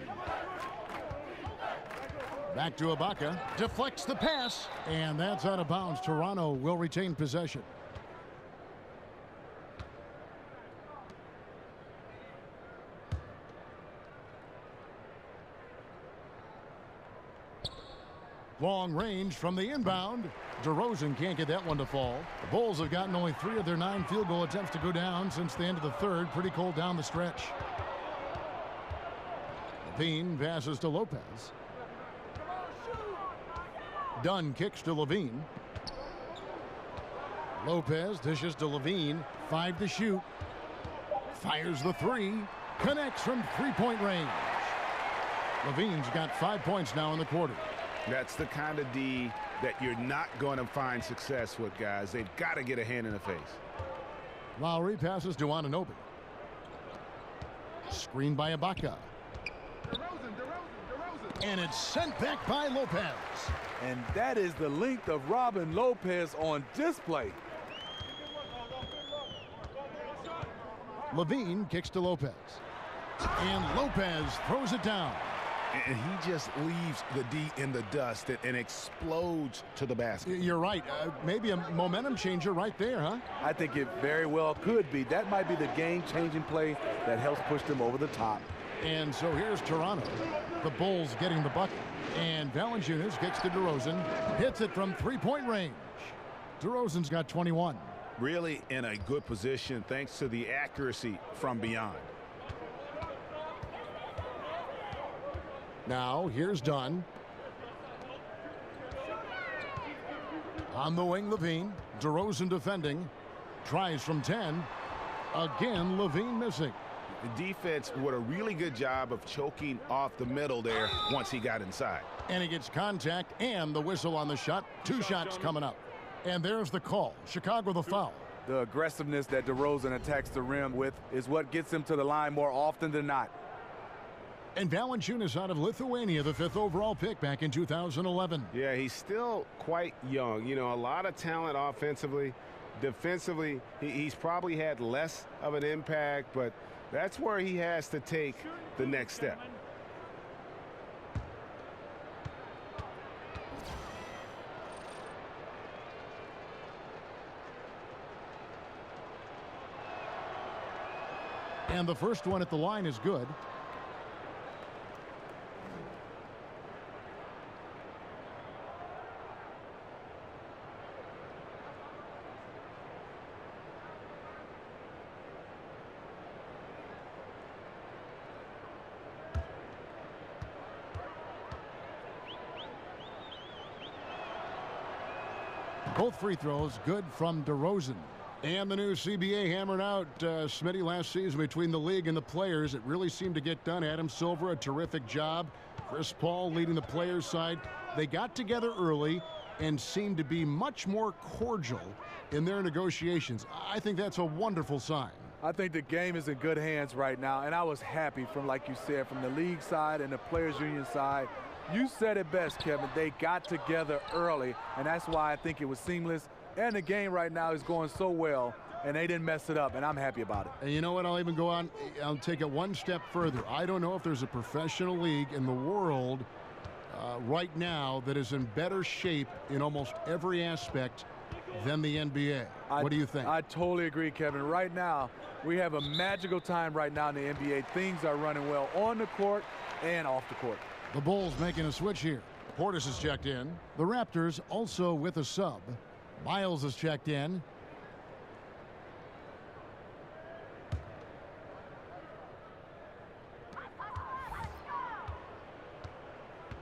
Back to Ibaka. Deflects the pass. And that's out of bounds. Toronto will retain possession. Long range from the inbound. DeRozan can't get that one to fall. The Bulls have gotten only 3 of their 9 field goal attempts to go down since the end of the 3rd. Pretty cold down the stretch. Levine passes to Lopez. Dunn kicks to Levine. Lopez dishes to Levine. 5 to shoot. Fires the 3. Connects from 3-point range. Levine's got 5 points now in the quarter. That's the kind of D that you're not going to find success with, guys. They've got to get a hand in the face. Lowry passes to Anunoby. Screen by Ibaka. And it's sent back by Lopez. And that is the length of Robin Lopez on display. Levine kicks to Lopez. And Lopez throws it down. And he just leaves the D in the dust and explodes to the basket. You're right. Maybe a momentum changer right there, huh? I think it very well could be. That might be the game-changing play that helps push them over the top. And so here's Toronto. The Bulls getting the bucket. And Valanciunas kicks to DeRozan. Hits it from 3-point range. DeRozan's got 21. Really in a good position thanks to the accuracy from beyond. Now, here's Dunn. On the wing, Levine. DeRozan defending. Tries from 10. Again, Levine missing. The defense did a really good job of choking off the middle there once he got inside. And he gets contact and the whistle on the shot. 2 shots coming up. And there's the call. Chicago the foul. The aggressiveness that DeRozan attacks the rim with is what gets him to the line more often than not. And Valanciunas out of Lithuania, the 5th overall pick back in 2011. Yeah, he's still quite young. You know, a lot of talent offensively. Defensively, he's probably had less of an impact, but that's where he has to take the next step. And the first one at the line is good. Both free throws good from DeRozan. And the new CBA hammered out Smitty last season between the league and the players. It really seemed to get done. Adam Silver, a terrific job. Chris Paul leading the players' side. They got together early, and seem to be much more cordial in their negotiations. I think that's a wonderful sign. I think the game is in good hands right now, and I was happy from, like you said, from the league side and the players union side. You said it best, Kevin. They got together early, and that's why I think it was seamless. And the game right now is going so well, and they didn't mess it up, and I'm happy about it. And you know what? I'll even go on. I'll take it one step further. I don't know if there's a professional league in the world right now that is in better shape in almost every aspect than the NBA. What do you think? I totally agree, Kevin. Right now, we have a magical time right now in the NBA. Things are running well on the court and off the court. The Bulls making a switch here. Portis is checked in. The Raptors also with a sub. Miles is checked in.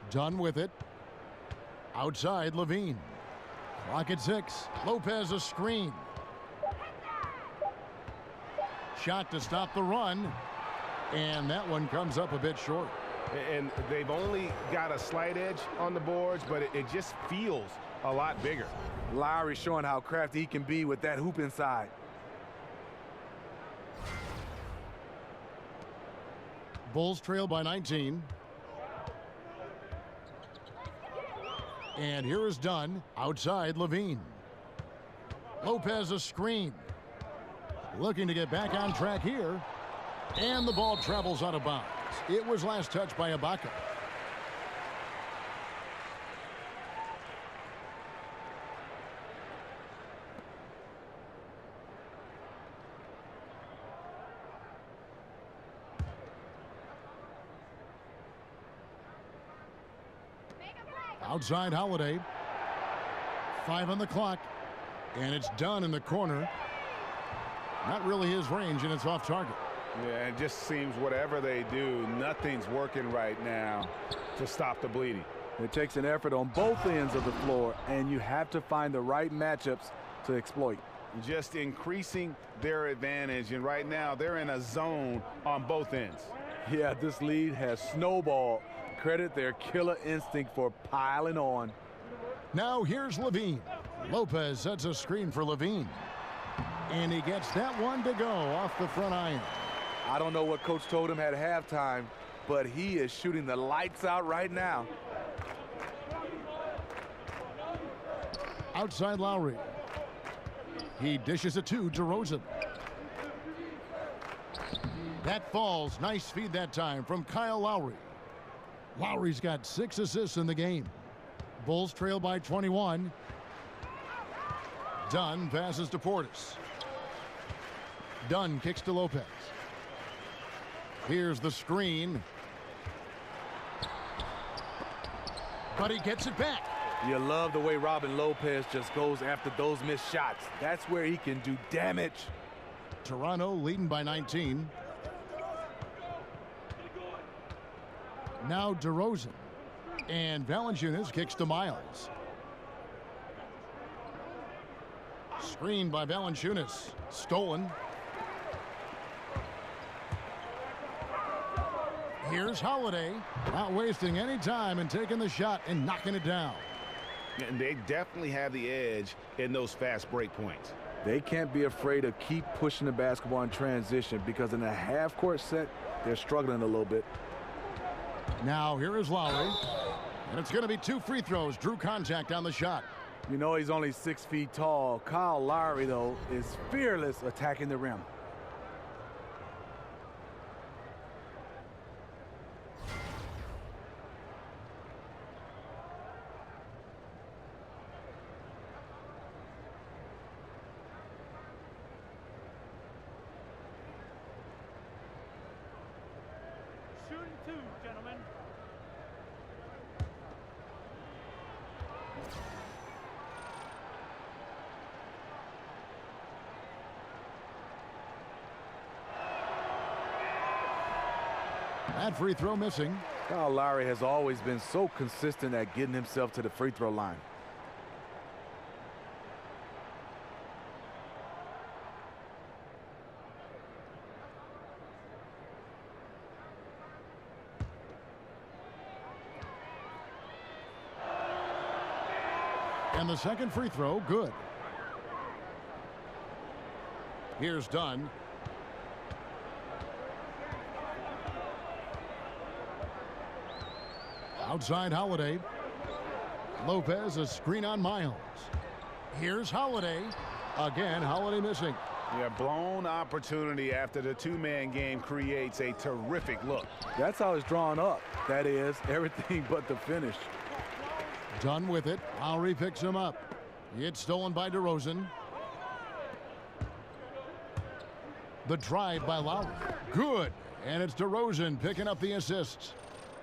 Done with it. Outside, Levine. Clock at 6. Lopez a screen. Shot to stop the run. And that one comes up a bit short. And they've only got a slight edge on the boards, but it just feels a lot bigger. Lowry showing how crafty he can be with that hoop inside. Bulls trail by 19. And here is Dunn. Outside, Levine. Lopez a screen. Looking to get back on track here. And the ball travels out of bounds. It was last touched by Ibaka. Outside, Holiday. 5 on the clock. And it's done in the corner. Not really his range, and it's off target. Yeah, it just seems whatever they do, nothing's working right now to stop the bleeding. It takes an effort on both ends of the floor, and you have to find the right matchups to exploit. Just increasing their advantage, and right now they're in a zone on both ends. Yeah, this lead has snowballed. Credit their killer instinct for piling on. Now here's Levine. Lopez sets a screen for Levine. And he gets that one to go off the front iron. I don't know what coach told him at halftime, but he is shooting the lights out right now. Outside Lowry. He dishes it to DeRozan. That falls. Nice feed that time from Kyle Lowry. Lowry's got 6 assists in the game. Bulls trail by 21. Dunn passes to Portis. Dunn kicks to Lopez. Here's the screen. But he gets it back. You love the way Robin Lopez just goes after those missed shots. That's where he can do damage. Toronto leading by 19. Now DeRozan. And Valanciunas kicks to Miles. Screen by Valanciunas. Stolen. Here's Holiday. Not wasting any time and taking the shot and knocking it down. And they definitely have the edge in those fast break points. They can't be afraid to keep pushing the basketball in transition, because in a half-court set, they're struggling a little bit. Now here is Lowry. And it's going to be 2 free throws. Drew contact on the shot. You know he's only 6 feet tall. Kyle Lowry, though, is fearless attacking the rim. Shooting 2, gentlemen. That free throw missing. Kyle Lowry has always been so consistent at getting himself to the free throw line. And the second free throw, good. Here's Dunn. Outside Holiday. Lopez, a screen on Miles. Here's Holiday. Again, Holiday missing. Yeah, blown opportunity after the two-man game creates a terrific look. That's how it's drawn up. That is, everything but the finish. Done with it. Lowry picks him up. It's stolen by DeRozan. The drive by Lowry. Good. And it's DeRozan picking up the assists.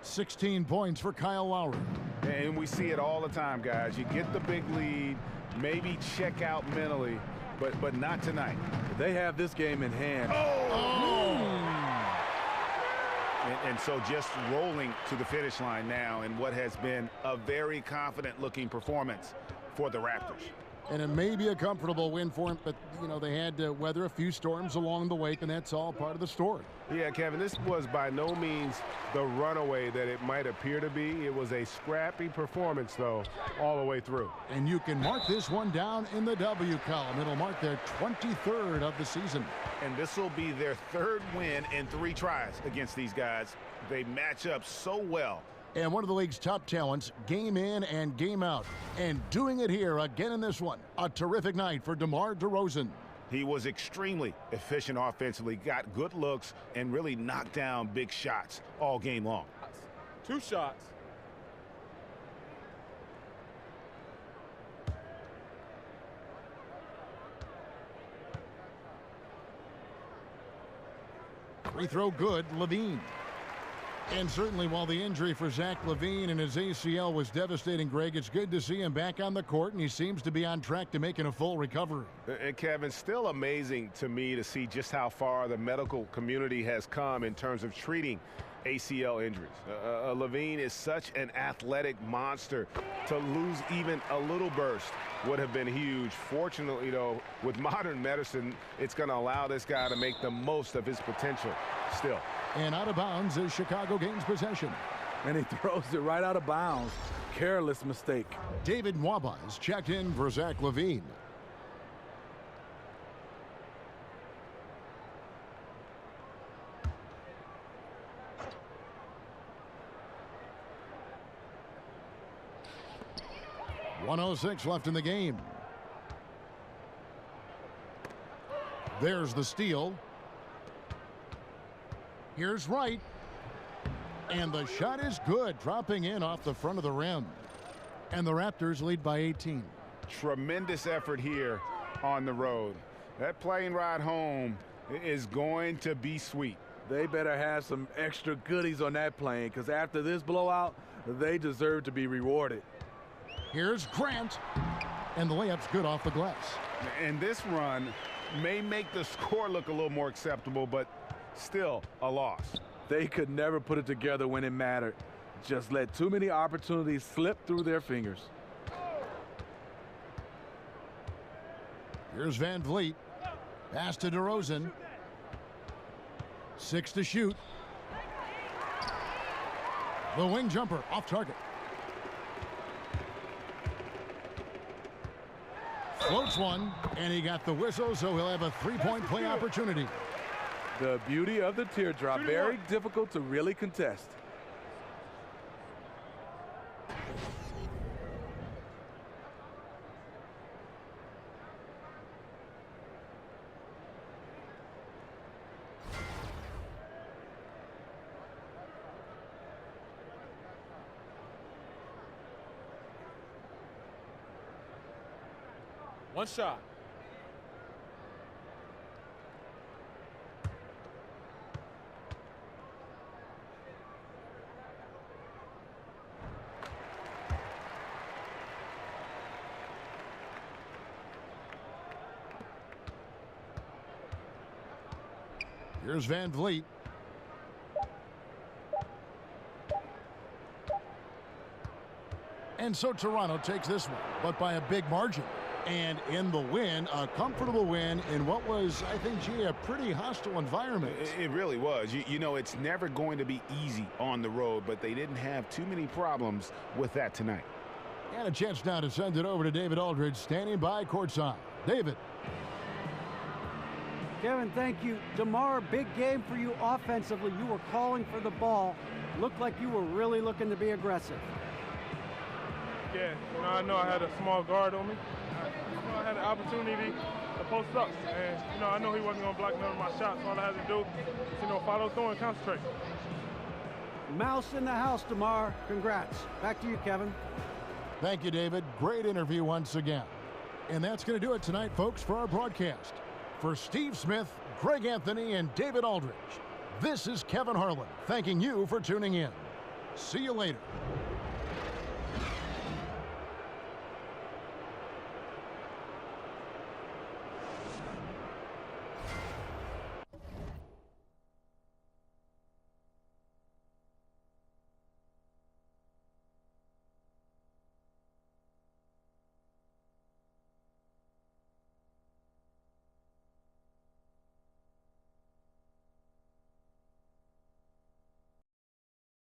16 points for Kyle Lowry. And we see it all the time, guys. You get the big lead, maybe check out mentally, but not tonight. They have this game in hand. And so just rolling to the finish line now in what has been a very confident-looking performance for the Raptors. And it may be a comfortable win for him, but, you know, they had to weather a few storms along the way, and that's all part of the story. Yeah, Kevin, this was by no means the runaway that it might appear to be. It was a scrappy performance, though, all the way through. And you can mark this one down in the W column. It'll mark their 23rd of the season. And this will be their third win in 3 tries against these guys. They match up so well. And one of the league's top talents, game in and game out. And doing it here again in this one. A terrific night for DeMar DeRozan. He was extremely efficient offensively, got good looks, and really knocked down big shots all game long. 2 shots. Free throw good, LaVine. And certainly while the injury for Zach LaVine and his ACL was devastating, Greg, it's good to see him back on the court, and he seems to be on track to making a full recovery. And Kevin, still amazing to me to see just how far the medical community has come in terms of treating ACL injuries. LaVine is such an athletic monster. To lose even a little burst would have been huge. Fortunately, though, with modern medicine, it's going to allow this guy to make the most of his potential still. And out of bounds is Chicago Games possession. And he throws it right out of bounds. Careless mistake. David Nwaba is checked in for Zach LaVine. .106 left in the game. There's the steal. Here's Wright. And the shot is good, dropping in off the front of the rim. And the Raptors lead by 18. Tremendous effort here on the road. That plane ride home is going to be sweet. They better have some extra goodies on that plane, because after this blowout, they deserve to be rewarded. Here's Grant. And the layup's good off the glass. And this run may make the score look a little more acceptable, but still a loss. They could never put it together when it mattered. Just let too many opportunities slip through their fingers. Here's Van Vliet. Pass to DeRozan. 6 to shoot. The wing jumper off target. Floats one, and he got the whistle, so he'll have a 3-point play opportunity. The beauty of the teardrop, very difficult to really contest. One shot. Here's Van Vliet. And so Toronto takes this one, but by a big margin. And in the win, a comfortable win in what was, I think, a pretty hostile environment. It really was. You know, it's never going to be easy on the road, but they didn't have too many problems with that tonight. And a chance now to send it over to David Aldridge, standing by courtside. David. Kevin, thank you. DeMar, big game for you offensively. You were calling for the ball. Looked like you were really looking to be aggressive. Yeah, I know I had a small guard on me. I had an opportunity to post up, and I know he wasn't going to block none of my shots. All I had to do is, follow through and concentrate. Mouse in the house, DeMar. Congrats. Back to you, Kevin. Thank you, David. Great interview once again. And that's going to do it tonight, folks, for our broadcast. For Steve Smith, Greg Anthony, and David Aldridge, this is Kevin Harlan thanking you for tuning in. See you later.